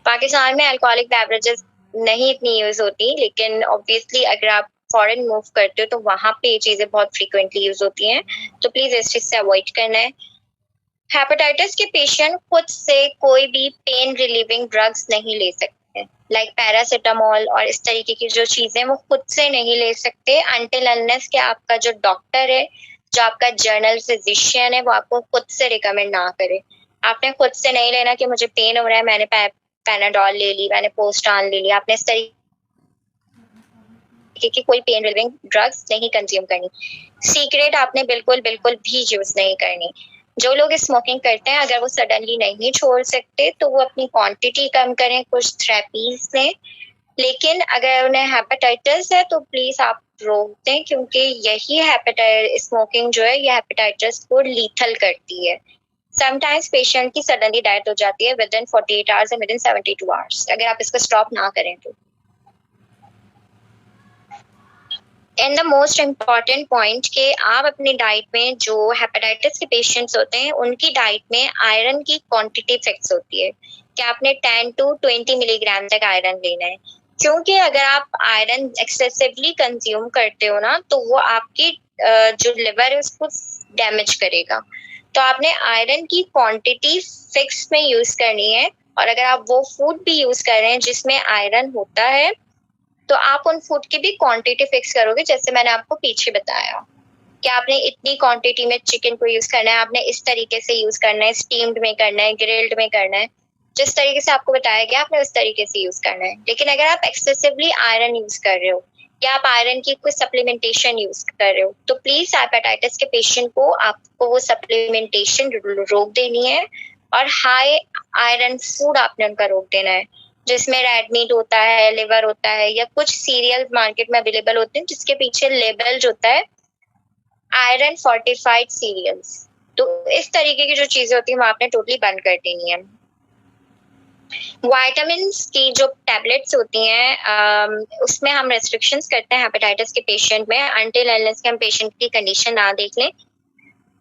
पाकिस्तान में अल्कोहलिक बेवरेजेस नहीं इतनी यूज होती, लेकिन ऑब्वियसली अगर आप फॉरेन मूव करते हो तो वहां पे ये चीजें बहुत फ्रीक्वेंटली यूज होती हैं, तो प्लीज इस चीज से अवॉइड करना है। हेपेटाइटिस के पेशेंट खुद से कोई भी पेन रिलीविंग ड्रग्स नहीं ले सकते, लाइक पैरासिटामोल और इस तरीके की जो चीजें वो खुद से नहीं ले सकते अनटिल अनलेस कि आपका जो डॉक्टर है, जो आपका जर्नल फिजिशियन है, वो आपको खुद से रिकमेंड ना करे। आपने खुद से नहीं लेना कि मुझे पेन हो रहा है, मैंने पैनाडॉल ले ली, मैंने पोस्टान ले लिया। आपने इस तरीके की कोई पेन रिलीविंग ड्रग्स नहीं कंज्यूम करनी। सीक्रेट आपने बिल्कुल बिल्कुल भी यूज नहीं करनी। जो लोग स्मोकिंग करते हैं अगर वो सडनली नहीं छोड़ सकते तो वो अपनी क्वांटिटी कम करें, कुछ थेरेपीज लें। लेकिन अगर उन्हें हेपेटाइटिस है तो प्लीज आप रोक दें, क्योंकि यही हेपेटाइटिस स्मोकिंग जो है ये हेपेटाइटिस को लीथल करती है। समटाइम्स पेशेंट की सडनली डेथ हो जाती है विद इन 48 आवर्स या विद इन 72 आवर्स अगर आप इसको स्टॉप ना करें तो। And the most important point कि आप अपनी डाइट में, जो हेपेटाइटिस के पेशेंट्स होते हैं उनकी डाइट में आयरन की क्वांटिटी फिक्स होती है कि आपने 10 to 20 मिलीग्राम तक आयरन लेना है, क्योंकि अगर आप आयरन एक्सेसिवली कंज्यूम करते हो ना तो वो आपकी जो लिवर है उसको डैमेज करेगा। तो आपने आयरन की क्वांटिटी फिक्स में यूज करनी है, और अगर आप वो फूड भी यूज कर रहे हैं जिसमें आयरन होता है तो आप उन फूड की भी क्वांटिटी फिक्स करोगे, जैसे मैंने आपको पीछे बताया कि आपने इतनी क्वांटिटी में चिकन को यूज करना है, आपने इस तरीके से यूज करना है, स्टीम्ड में करना है, ग्रिल्ड में करना है, जिस तरीके से आपको बताया गया आपने उस तरीके से यूज करना है। लेकिन अगर आप एक्सेसिवली आयरन यूज कर रहे हो या आप आयरन की कोई सप्लीमेंटेशन यूज कर रहे हो तो प्लीज हेपेटाइटिस के पेशेंट को आपको वो सप्लीमेंटेशन रोक देनी है, और हाई आयरन फूड आपने उनका रोक देना है, जिसमें रेड मीट होता है, लिवर होता है, या कुछ सीरियल मार्केट में अवेलेबल होते हैं जिसके पीछे लेबल जो होता है आयरन फोर्टिफाइड सीरियल्स। तो इस तरीके की जो चीजें होती है वो आपने टोटली बंद कर देनी है। विटामिन की जो टैबलेट्स होती हैं उसमें हम रेस्ट्रिक्शंस करते हैं हेपेटाइटिस के पेशेंट में अनटिल अनलेस के हम पेशेंट की कंडीशन ना देख लें।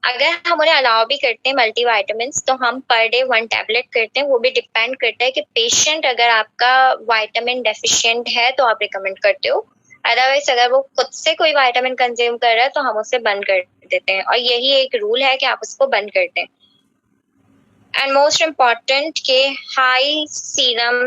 अगर हम उन्हें अलाउ भी करते हैं मल्टी वाइटामिन तो हम पर डे 1 टैबलेट करते हैं। वो भी डिपेंड करता है कि पेशेंट अगर आपका विटामिन डेफिशिएंट है तो आप रिकमेंड करते हो, अदरवाइज अगर वो खुद से कोई विटामिन कंज्यूम कर रहा है तो हम उसे बंद कर देते हैं, और यही एक रूल है कि आप उसको बंद कर दें। एंड मोस्ट इम्पॉर्टेंट के high serum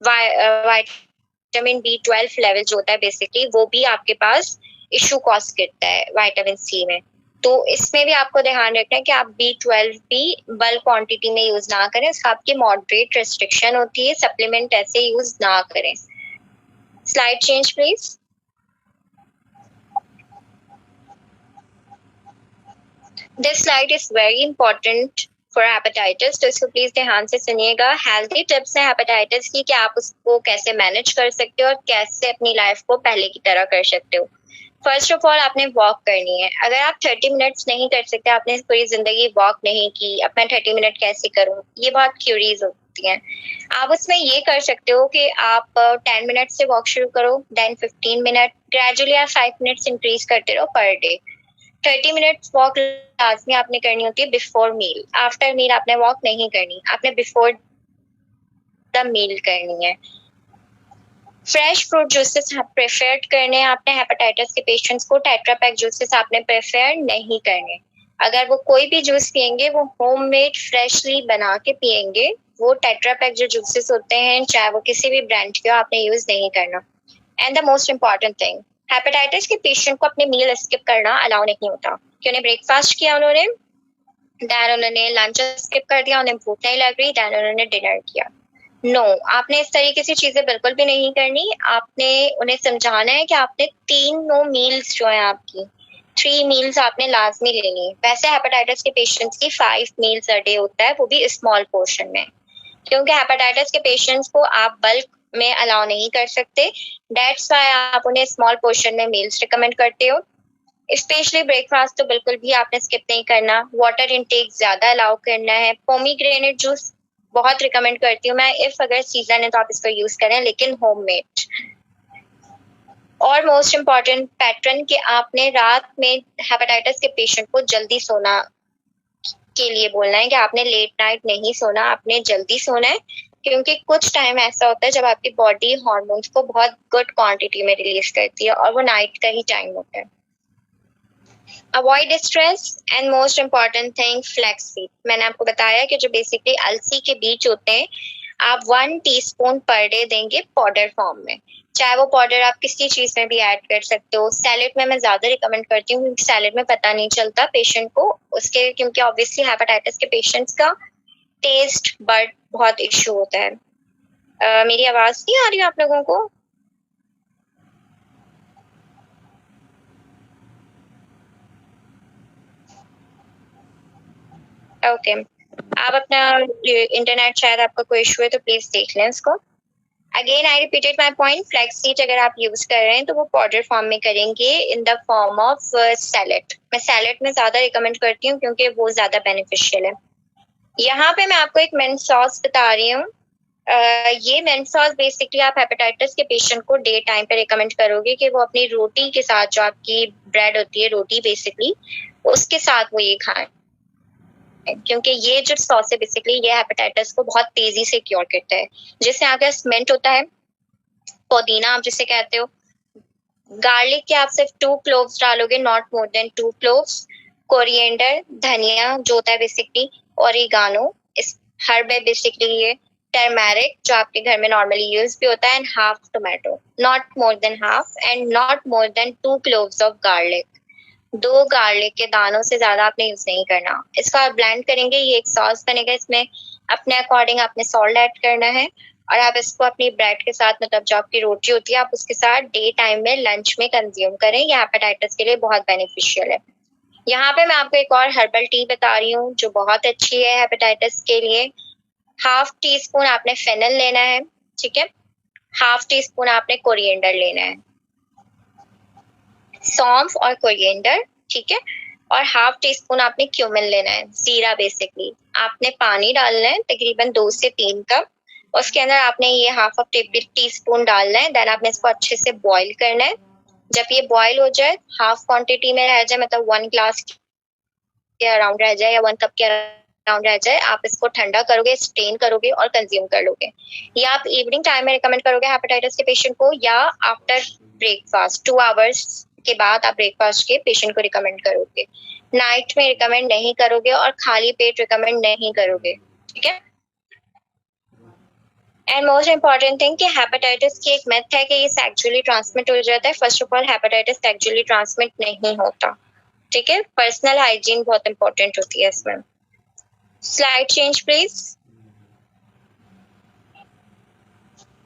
vitamin B12 level जो होता है बेसिकली वो भी आपके पास इशू कॉज करता है विटामिन सी में। तो इसमें भी आपको ध्यान रखना है कि आप B12 भी बल्क क्वांटिटी में यूज ना करें, उसका आपकी मॉडरेट रेस्ट्रिक्शन होती है, सप्लीमेंट ऐसे यूज ना करें। Slide change please. This slide is very important for hepatitis, तो इसको प्लीज ध्यान से सुनिएगा। हेल्थी टिप्स है हेपेटाइटिस की कि आप उसको कैसे मैनेज कर सकते हो और कैसे अपनी लाइफ को पहले की तरह कर सकते हो। फर्स्ट ऑफ ऑल आपने वॉक करनी है। अगर आप 30 मिनट्स नहीं कर सकते, आपने पूरी जिंदगी वॉक नहीं की, अब मैं 30 मिनट कैसे करूं, ये बहुत क्यूरीज होती हैं। आप उसमें ये कर सकते हो कि आप 10 मिनट से वॉक शुरू करो, देन 15 मिनट, ग्रेजुअली आप 5 मिनट्स इंक्रीज करते रहो पर डे। 30 मिनट्स वॉक लाजमी आपने करनी होती है बिफोर मील। आफ्टर मील आपने वॉक नहीं करनी, आपने बिफोर द मील करनी है। फ्रेश फ्रूट जूसेस प्रेफर करने हैं आपने हेपेटाइटिस के पेशेंट्स को। टेट्रा पैक जूसेस आपने प्रेफर नहीं करने। अगर वो कोई भी जूस पियेंगे वो होममेड फ्रेशली बना के पियेंगे। वो टेट्रा पैक जो जूसेस होते हैं चाहे वो किसी भी ब्रांड के हो, आपने यूज नहीं करना। And the most important thing, hepatitis के पेशेंट को अपने मील स्किप करना अलाउ नहीं होता कि उन्हें ब्रेकफास्ट किया उन्होंने, देन उन्होंने लंच स्किप कर दिया, उन्हें भूख नहीं लग रही, देन उन्होंने डिनर किया। नो आपने इस तरीके से चीजें बिल्कुल भी नहीं करनी। आपने उन्हें समझाना है कि आपने 3 मील्स जो है आपकी 3 मील्स आपने लाजमी लेनी है। वैसे हेपेटाइटिस के पेशेंट्स की 5 मील्स अ डे होता है, वो भी स्मॉल पोर्शन में, क्योंकि हेपेटाइटिस के पेशेंट्स को आप बल्क में अलाउ नहीं कर सकते। दैट्स व्हाई आप उन्हें स्मॉल पोर्शन में मील्स रिकमेंड करते हो। स्पेशली ब्रेकफास्ट तो बिल्कुल भी आपने स्किप नहीं करना। वाटर इनटेक ज्यादा अलाउ करना है। पोमीग्रेनेट जूस बहुत रिकमेंड करती हूँ मैं, इफ अगर सीजन है तो आप इसको यूज करें, लेकिन होममेड। और मोस्ट इम्पॉर्टेंट पैटर्न कि आपने रात में हेपेटाइटिस के पेशेंट को जल्दी सोना के लिए बोलना है कि आपने लेट नाइट नहीं सोना, आपने जल्दी सोना है, क्योंकि कुछ टाइम ऐसा होता है जब आपकी बॉडी हार्मोन्स को बहुत गुड क्वांटिटी में रिलीज करती है और वो नाइट का ही टाइम होता है। Avoid stress and most important thing flax seed. मैंने आपको बताया कि जो बेसिकली अलसी के बीज होते हैं आप 1 टीस्पून पर डे देंगे पाउडर फॉर्म में। चाहे वो पाउडर आप किसी चीज में भी ऐड कर सकते हो। सैलेड में मैं ज्यादा रिकमेंड करती हूँ क्योंकि सैलेड में पता नहीं चलता पेशेंट को उसके, क्योंकि ऑब्वियसली हेपेटाइटिस के पेशेंट्स का टेस्ट बड बहुत इश्यू होता है। मेरी आवाज नहीं आ रही आप लोगों को? ओके आप अपना इंटरनेट शायद आपका कोई इशू है तो प्लीज देख लें इसको। Again I repeated my point, flax seed अगर आप यूज कर रहे हैं तो वो पाउडर फॉर्म में करेंगे in the form of salad. मैं सैलेड में ज्यादा रिकमेंड करती हूँ क्योंकि वो ज्यादा बेनिफिशियल है। यहाँ पे मैं आपको एक मेंट सॉस बता रही हूँ। ये मेंट सॉस बेसिकली आप हेपेटाइटिस के पेशेंट को डे टाइम पे रिकमेंड करोगे कि वो अपनी रोटी के साथ, जो आपकी ब्रेड होती है रोटी बेसिकली, उसके साथ वो ये खाएं, क्योंकि ये जो सॉस है बेसिकली ये हेपेटाइटिस को बहुत तेजी से क्योर करता है। जैसे आपके पास मिंट होता है, पुदीना आप जिसे कहते हो, गार्लिक के आप सिर्फ 2 क्लोव्स डालोगे, not more than 2 cloves. Coriander धनिया जो होता है बेसिकली, ओरिगानो इस हर्ब है बेसिकली ये। टर्मेरिक जो आपके घर में नॉर्मली यूज भी होता है, and half tomato, not more than half, and not more than 2 cloves of garlic. 2 garlic के दानों से ज्यादा आपने यूज नहीं करना। इसको आप ब्लेंड करेंगे, ये एक सॉस बनेगा। इसमें अपने अकॉर्डिंग आपने सॉल्ट ऐड करना है और आप इसको अपनी ब्रेड के साथ, मतलब जो आपकी रोटी होती है, आप उसके साथ डे टाइम में लंच में कंज्यूम करें। ये हेपेटाइटिस के लिए बहुत बेनिफिशियल है। यहाँ पे मैं आपको एक और हर्बल टी बता रही हूँ जो बहुत अच्छी है हेपेटाइटिस के लिए। 1/2 टीस्पून आपने फेनल लेना है, ठीक है। 1/2 टीस्पून आपने कोरिएंडर लेना है, सौंफ और कोरिएंडर, ठीक है। और 1/2 टीस्पून आपने क्यूमिन लेना है, जीरा बेसिकली। आपने पानी डालना है तकरीबन 2 से 3 कप। उसके अंदर आपने ये 1/2 टीस्पून डालना है। देन आपने इसको अच्छे से बॉईल करना है। जब ये बॉईल हो जाए, हाफ क्वांटिटी में रह जाए, मतलब 1 ग्लास के अराउंड रह जाए या 1 कप के अराउंड रह जाए, आप इसको ठंडा करोगे, स्टेन करोगे और कंज्यूम कर लोगे। या आप इवनिंग टाइम में रिकमेंड करोगे हेपेटाइटिस के पेशेंट को, या आफ्टर ब्रेकफास्ट 2 आवर्स के बाद आप ब्रेकफास्ट के पेशेंट को रिकमेंड करोगे। नाइट में रिकमेंड नहीं करोगे और खाली पेट रिकमेंड नहीं करोगे, ठीक है। एंड मोस्ट इम्पॉर्टेंट थिंग कि हेपेटाइटिस की एक मिथ है कि ये सेक्सुअली ट्रांसमिट हो जाता है। First of all hepatitis sexually transmit नहीं होता, ठीक है। पर्सनल हाइजीन बहुत इंपॉर्टेंट होती है इसमें। Slide change please.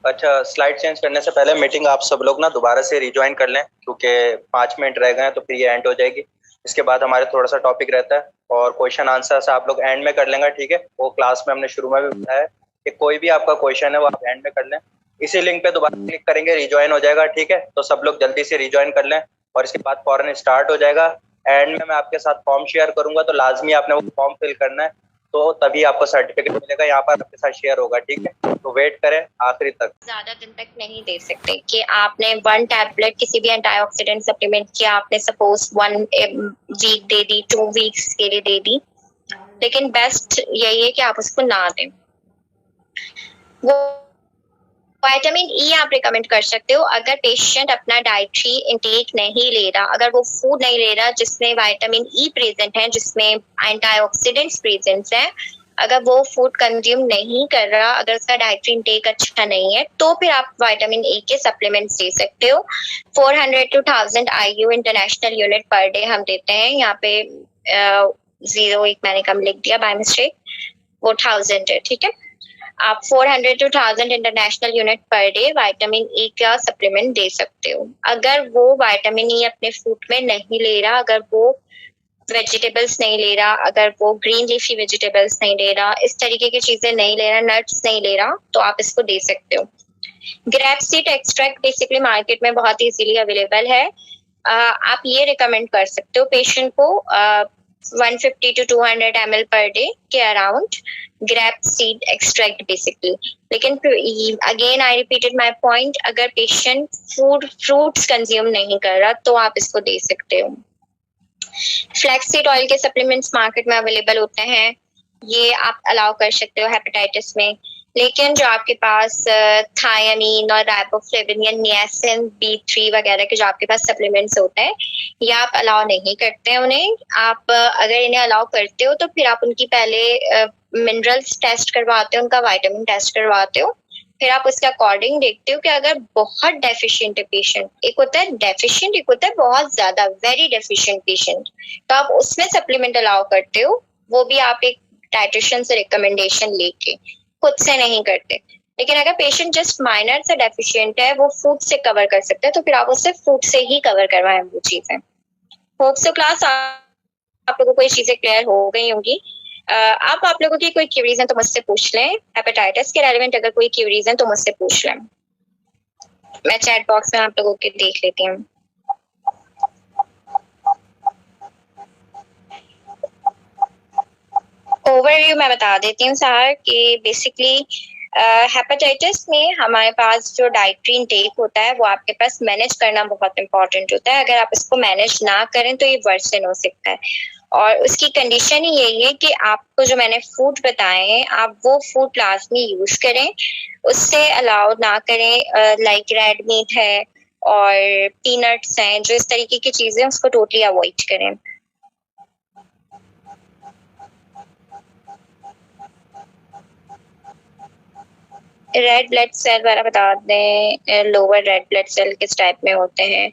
अच्छा, स्लाइड चेंज करने से पहले मीटिंग आप सब लोग ना दोबारा से रिज्वाइन कर लें, क्योंकि 5 मिनट रह गए हैं तो फिर ये एंड हो जाएगी। इसके बाद हमारे थोड़ा सा टॉपिक रहता है, और क्वेश्चन आंसर आप लोग एंड में कर लेंगे, ठीक है। वो क्लास में हमने शुरू में भी बताया कि कोई भी आपका क्वेश्चन है वो आप एंड में कर लें। इसी लिंक पे दोबारा क्लिक करेंगे, रिज्वाइन हो जाएगा, ठीक है। तो सब लोग जल्दी से रिज्वाइन कर लें और इसके बाद फौरन स्टार्ट हो जाएगा। एंड में मैं आपके साथ फॉर्म शेयर करूंगा, तो लाजमी आपने वो फॉर्म फिल करना है, तो तभी आपको सर्टिफिकेट मिलेगा। यहाँ पर आपके साथ शेयर होगा, ठीक है। तो वेट करें आखिरी तक। ज्यादा दिन तक नहीं दे सकते कि आपने 1 टैबलेट किसी भी एंटीऑक्सीडेंट सप्लीमेंट की आपने सपोज 1 वीक दे दी, 2 वीक्स के लिए दे दी, लेकिन बेस्ट यही है कि आप उसको ना दें। वो विटामिन ई आप रिकमेंड कर सकते हो अगर पेशेंट अपना डाइटरी इंटेक नहीं ले रहा, अगर वो फूड नहीं ले रहा जिसमें विटामिन ई प्रेजेंट है, जिसमें एंटीऑक्सीडेंट्स प्रेजेंट है, अगर वो फूड कंज्यूम नहीं कर रहा, अगर उसका डाइटरी इंटेक अच्छा नहीं है, तो फिर आप विटामिन ए के सप्लीमेंट्स दे सकते हो। 400 to 1000 IU international unit per day हम देते हैं। यहाँ पे 0 एक मैंने कम लिख दिया बाय मिस्टेक, वो 1000 है, ठीक है। आप 400 to 1000 international unit per day vitamin A का सप्लीमेंट दे सकते हो। अगर वो विटामिन ई अपने फूड में नहीं ले रहा, अगर वो वेजिटेबल्स नहीं ले रहा, अगर वो ग्रीन लीफी वेजिटेबल्स नहीं ले रहा, इस तरीके की चीजें नहीं ले रहा, नट्स नहीं ले रहा, तो आप इसको दे सकते हो। Grep seed extract basically market में बहुत इजीली अवेलेबल है। आप ये रिकमेंड कर सकते हो पेशेंट को 150 to 200 ml पर डे के around grape seed extract basically. लेकिन again I repeated my point, अगर पेशेंट फ्रूट्स कंज्यूम नहीं कर रहा तो आप इसको दे सकते हो। फ्लैक्सीड ऑयल के सप्लीमेंट्स मार्केट में अवेलेबल होते हैं, ये आप अलाउ कर सकते हो हेपेटाइटिस में। लेकिन जो आपके पास थायामीन और राइबोफ्लेविन या नियासिन B3 वगैरह के जो आपके पास सप्लीमेंट्स होते हैं, ये आप अलाउ नहीं करते हैं उन्हें। आप अगर इन्हें अलाउ करते हो तो फिर आप उनकी पहले मिनरल्स टेस्ट करवाते हो, उनका विटामिन टेस्ट करवाते हो, फिर आप उसके अकॉर्डिंग देखते हो कि अगर बहुत डेफिशिएंट है पेशेंट, एक होता है डेफिशिएंट, एक होता है बहुत ज्यादा वेरी डेफिशिएंट पेशेंट, तो आप उसमें सप्लीमेंट अलाउ करते हो। वो भी आप एक डाइटिशियन से रिकमेंडेशन लेके, खुद से नहीं करते। लेकिन अगर पेशेंट जस्ट माइनर से डेफिशिएंट है, वो फूड से कवर कर सकते हैं, तो फिर आप उससे फूड से ही कवर करवाएं वो चीजें। होप सो क्लास आप लोगों को ये चीजें क्लियर हो गई होंगी। आप लोगों की कोई क्यूरीज है तो मुझसे पूछ लें। हेपेटाइटिस के रेलेवेंट अगर कोई क्यूरीज है तो मुझसे पूछ लें, मैं चैट बॉक्स में आप लोगों के देख लेती हूँ। ओवरव्यू मैं बता देती हूँ सर कि बेसिकली हेपेटाइटिस में हमारे पास जो डाइटरी इंटेक होता है वो आपके पास मैनेज करना बहुत इंपॉर्टेंट होता है। अगर आप इसको मैनेज ना करें तो ये वर्सन हो सकता है, और उसकी कंडीशन ही यही है कि आपको जो मैंने फूड बताए हैं आप वो फूड लाजमी यूज करें, उससे अलाउ ना करें। लाइक रेड मीट है और पीनट्स हैं, जो इस तरीके की चीजें उसको टोटली अवॉइड करें। रेड ब्लड सेल वाला बता दें, लोअर रेड ब्लड सेल किस टाइप में होते हैं?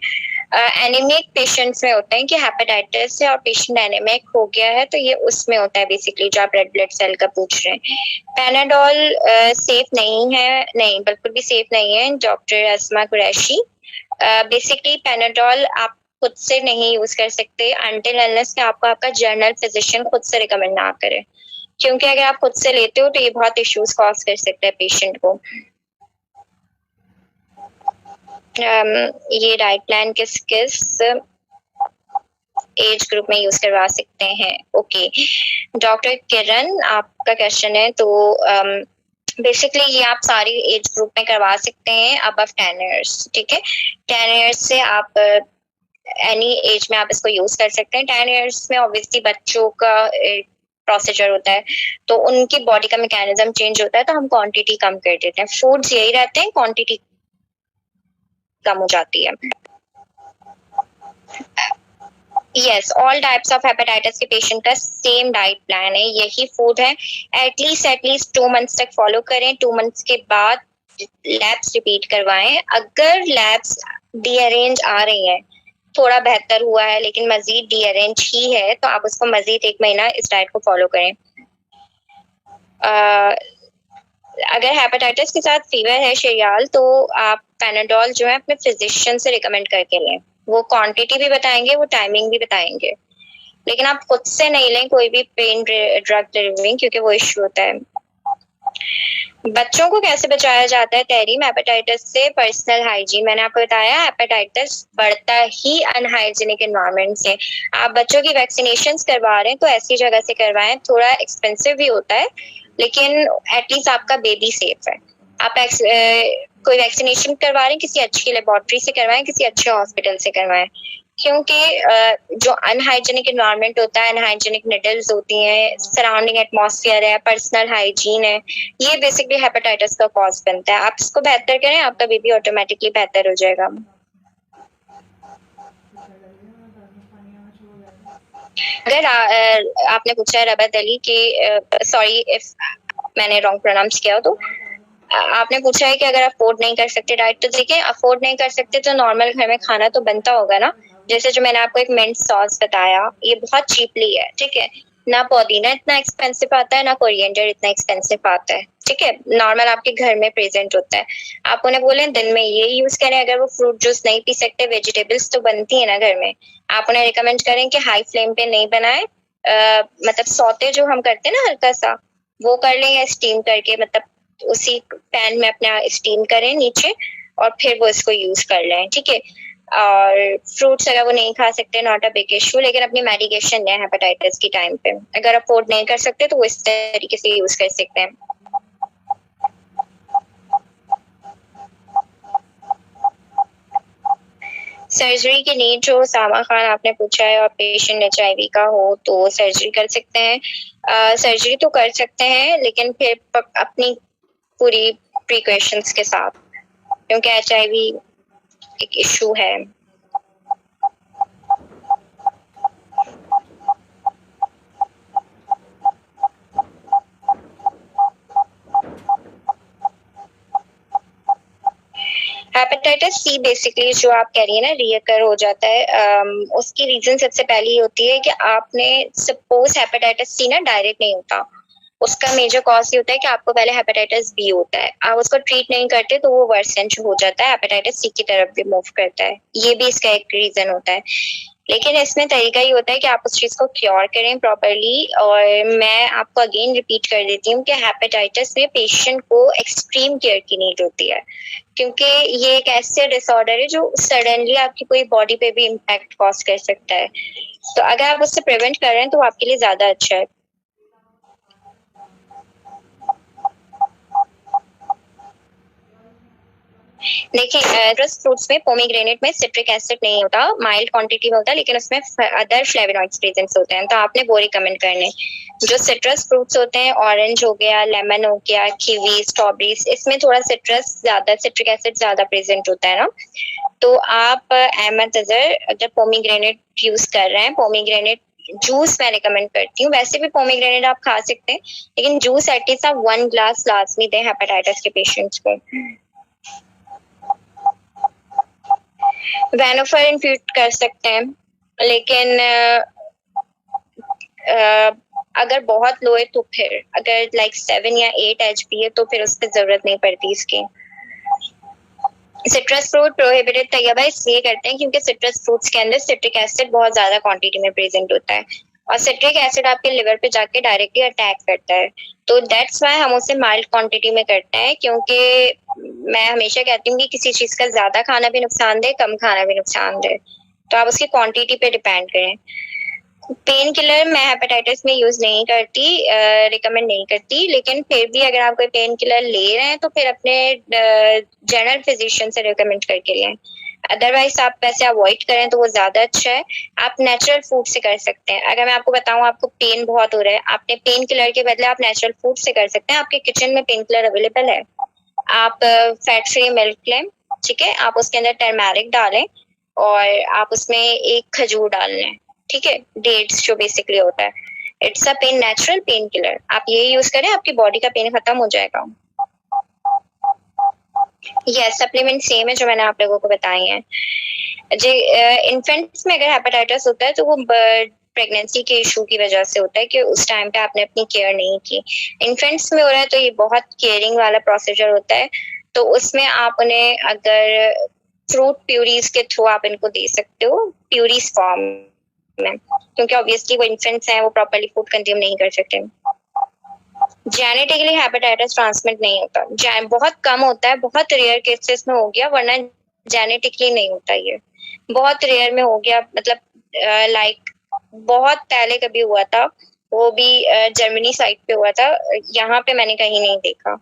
एनीमिक पेशेंट्स में होते हैं कि हेपेटाइटिस है और पेशेंट एनीमिक हो गया है, तो ये उसमें होता है बेसिकली जो आप रेड ब्लड सेल का पूछ रहे हैं। पैनाडोल सेफ नहीं है, नहीं बिल्कुल भी सेफ नहीं है। डॉक्टर अस्मा कुरैशी, बेसिकली पैनाडोल आप खुद से नहीं यूज कर सकते अनटिल अनलेस कि आपको आपका जर्नल फिजिशियन खुद से रिकमेंड ना करे, क्योंकि अगर आप खुद से लेते हो तो ये बहुत इश्यूज कॉज कर सकता है पेशेंट को। ये डाइट प्लान किस किस एज ग्रुप में यूज करवा सकते हैं? ओके डॉक्टर किरण, आपका क्वेश्चन है तो बेसिकली ये आप सारी एज ग्रुप में करवा सकते हैं अबव 10 इयर्स, ठीक है। 10 इयर्स से आप एनी एज में आप इसको यूज कर सकते हैं। 10 इयर्स में ऑब्वियसली बच्चों का प्रोसीजर होता है तो उनकी बॉडी का मैकेनिज्म चेंज होता है, तो हम क्वांटिटी कम कर देते हैं। फूड्स यही रहते हैं, क्वांटिटी कम हो जाती है। Yes, all types of hepatitis के पेशेंट का सेम डाइट प्लान है, यही फूड है। एटलीस्ट 2 मंथ्स तक फॉलो करें। 2 मंथ्स के बाद लैब्स रिपीट करवाएं। अगर लैब्स डीअरेंज आ रही हैं, थोड़ा बेहतर हुआ है लेकिन मजीद डीअरेंज ही है, तो आप उसको मजीद 1 महीना इस डाइट को फॉलो करें। अगर हेपेटाइटिस के साथ फीवर है शेरियाल, तो आप पैनाडोल जो है अपने फिजिशियन से रिकमेंड करके लें। वो क्वांटिटी भी बताएंगे, वो टाइमिंग भी बताएंगे। लेकिन आप खुद से नहीं लें कोई भी पेन ड्रग रिलीविंग, क्योंकि वो इश्यू होता है। बच्चों को कैसे बचाया जाता है तहरीम हेपेटाइटिस से? पर्सनल हाइजीन, मैंने आपको बताया हेपेटाइटिस बढ़ता ही अनहाइजीनिक एनवायरनमेंट से। आप बच्चों की वैक्सीनेशन करवा रहे हैं तो ऐसी जगह से करवाएं, थोड़ा एक्सपेंसिव भी होता है लेकिन एटलीस्ट आपका बेबी सेफ है। आप कोई वैक्सीनेशन करवा रहे हैं किसी अच्छी लेबोरेटरी से करवाएं, किसी अच्छे हॉस्पिटल से करवाएं, क्योंकि जो अनहाइजीनिक एनवायरनमेंट होता है, अनहाइजीनिक निडल्स होती हैं, सराउंडिंग एटमॉस्फेयर है, पर्सनल हाइजीन है, ये बेसिकली हेपेटाइटिस का कॉज बनता है। आप इसको बेहतर करें, आपका बेबी ऑटोमेटिकली बेहतर हो जाएगा। अगर आपने पूछा है रबत अली कि सॉरी इफ मैंने रॉन्ग प्रोनाउंस किया हो, तो आपने पूछा है कि अगर अफोर्ड नहीं कर सकते डाइट, तो देखिए अफोर्ड नहीं कर सकते तो नॉर्मल घर में खाना तो बनता होगा ना। जैसे जो मैंने आपको एक मिंट सॉस बताया, ये बहुत चीपली है, ठीक है, ना पुदीना इतना एक्सपेंसिव आता है, ना कोरिएंडर इतना एक्सपेंसिव आता है, ठीक है, नॉर्मल आपके घर में प्रेजेंट होता है। आप उन्हें बोले दिन में ये यूज करें, अगर वो फ्रूट जूस नहीं पी सकते, वेजिटेबल्स तो बनती है ना घर में, आप उन्हें रिकमेंड करें कि हाई फ्लेम पे नहीं बनाए, मतलब सौते जो हम करते हैं ना हल्का सा, वो कर लें, या स्टीम करके मतलब उसी पैन में अपना स्टीम करें नीचे और फिर वो इसको यूज कर लें, ठीक है। और फ्रूट्स अगर वो नहीं खा सकते, नॉट अ बिग इशू, लेकिन अपनी मेडिकेशन लें हेपेटाइटिस की टाइम पे। अगर अफोर्ड नहीं कर सकते तो वो इस तरीके से यूज कर सकते हैं। सर्जरी की नीड जो सामा खान आपने पूछा है, और पेशेंट HIV का हो तो सर्जरी कर सकते हैं। सर्जरी तो कर सकते हैं लेकिन फिर अपनी पूरी प्रिकॉशंस के साथ, क्योंकि HIV एक इशू है। हेपेटाइटिस C बेसिकली जो आप कह रही है ना रियकर हो जाता है, उसकी रीजन सबसे पहली होती है कि आपने सपोज हेपेटाइटिस C ना डायरेक्ट नहीं होता, उसका मेजर कॉज ये होता है कि आपको पहले हेपेटाइटिस B होता है, आप उसको ट्रीट नहीं करते तो वो वर्सन हो जाता है, हेपेटाइटिस C की तरफ भी मूव करता है, ये भी इसका एक रीजन होता है। लेकिन इसमें तरीका ये होता है कि आप उस चीज को क्योर करें प्रॉपरली। और मैं आपको अगेन रिपीट कर देती हूँ कि हेपेटाइटिस में पेशेंट को एक्सट्रीम केयर की नीड होती है, क्योंकि ये एक ऐसे डिसऑर्डर है जो सडनली आपकी पूरी बॉडी पे भी इम्पैक्ट कॉज कर सकता है। तो अगर आप उससे प्रिवेंट कर रहे हैं तो आपके लिए ज्यादा अच्छा है। देखिए सिट्रस फ्रूट्स में, पोमीग्रेनेट में सिट्रिक एसिड नहीं होता, माइल्ड क्वांटिटी में होता है, लेकिन उसमें अदर फ्लेवोनॉइड्स प्रेजेंट होते हैं, तो आपने वो रिकमेंड करने। जो सिट्रस फ्रूट्स होते हैं, ऑरेंज हो गया, लेमन हो गया, कीवी, स्ट्रॉबेरीज, इसमें थोड़ा सिट्रस ज्यादा, सिट्रिक एसिड ज्यादा प्रेजेंट होता है ना। तो आप अहमद अजहर अगर पोमीग्रेनेट यूज कर रहे हैं, पोमीग्रेनेट जूस मैं रिकमेंड करती हूँ। वैसे भी पोमीग्रेनेट आप खा सकते हैं, लेकिन जूस एटलीस्ट आप 1 ग्लास लाजमी दें हेपेटाइटिस के पेशेंट्स को। वेनोफर इन्फ्यूज कर सकते हैं, लेकिन अगर बहुत लो है तो फिर अगर लाइक 7 या 8 HP है तो फिर उस पर जरूरत नहीं पड़ती इसकी। सिट्रस फ्रूट प्रोहिबिटेड तैयबा इसलिए करते हैं क्योंकि सिट्रस फ्रूट्स के अंदर सिट्रिक एसिड बहुत ज्यादा क्वांटिटी में प्रेजेंट होता है, और सिट्रिक एसिड आपके लिवर पे जाके डायरेक्टली अटैक करता है, तो दैट्स वाई हम उसे माइल्ड क्वांटिटी में करते हैं। क्योंकि मैं हमेशा कहती हूँ कि किसी चीज का ज्यादा खाना भी नुकसानदेह, कम खाना भी नुकसानदेह, तो आप उसकी क्वांटिटी पे डिपेंड करें। पेन किलर मैं हेपेटाइटिस में यूज नहीं करती, रिकमेंड नहीं करती, लेकिन फिर भी अगर आप कोई पेन किलर ले रहे हैं तो फिर अपने जनरल फिजिशियन से रिकमेंड करके लें, अदरवाइज आप वैसे अवॉइड करें तो वो ज्यादा अच्छा है। आप नेचुरल फूड से कर सकते हैं। अगर मैं आपको बताऊं आपको पेन बहुत हो रहा है, आपने पेन किलर के बदले आप नेचुरल फूड से कर सकते हैं। आपके किचन में पेन किलर अवेलेबल है, आप फैट फ्री मिल्क लें, ठीक है, आप उसके अंदर टर्मेरिक डालें और आप उसमें एक खजूर डाल लें, ठीक है, डेट्स जो बेसिकली होता है, it's a pain natural painkiller, आप ये यूज करें, आपकी बॉडी का पेन खत्म हो जाएगा। यस, सप्लीमेंट सेम है जो मैंने आप लोगों को बताई हैं जी। इन्फेंट्स में अगर हेपेटाइटिस होता है तो वो प्रेगनेंसी के इशू की वजह से होता है कि उस टाइम पे आपने अपनी केयर नहीं की। इन्फेंट्स में हो रहा है तो ये बहुत केयरिंग वाला प्रोसीजर होता है, तो उसमें आप उन्हें अगर फ्रूट प्यूरीज के थ्रू आप इनको दे सकते हो, प्यूरीज फॉर्म में, क्योंकि ऑब्वियसली वो इन्फेंट्स हैं, वो प्रॉपर्ली फूड कंज्यूम नहीं कर सकते। जेनेटिकली हेपेटाइटिस ट्रांसमिट नहीं होता, बहुत कम होता है, बहुत रेयर केसेस में हो गया, वरना जेनेटिकली नहीं होता, ये बहुत रेयर में हो गया। मतलब लाइक बहुत पहले कभी हुआ था, वो भी जर्मनी साइड पे हुआ था, यहाँ पे मैंने कहीं नहीं देखा।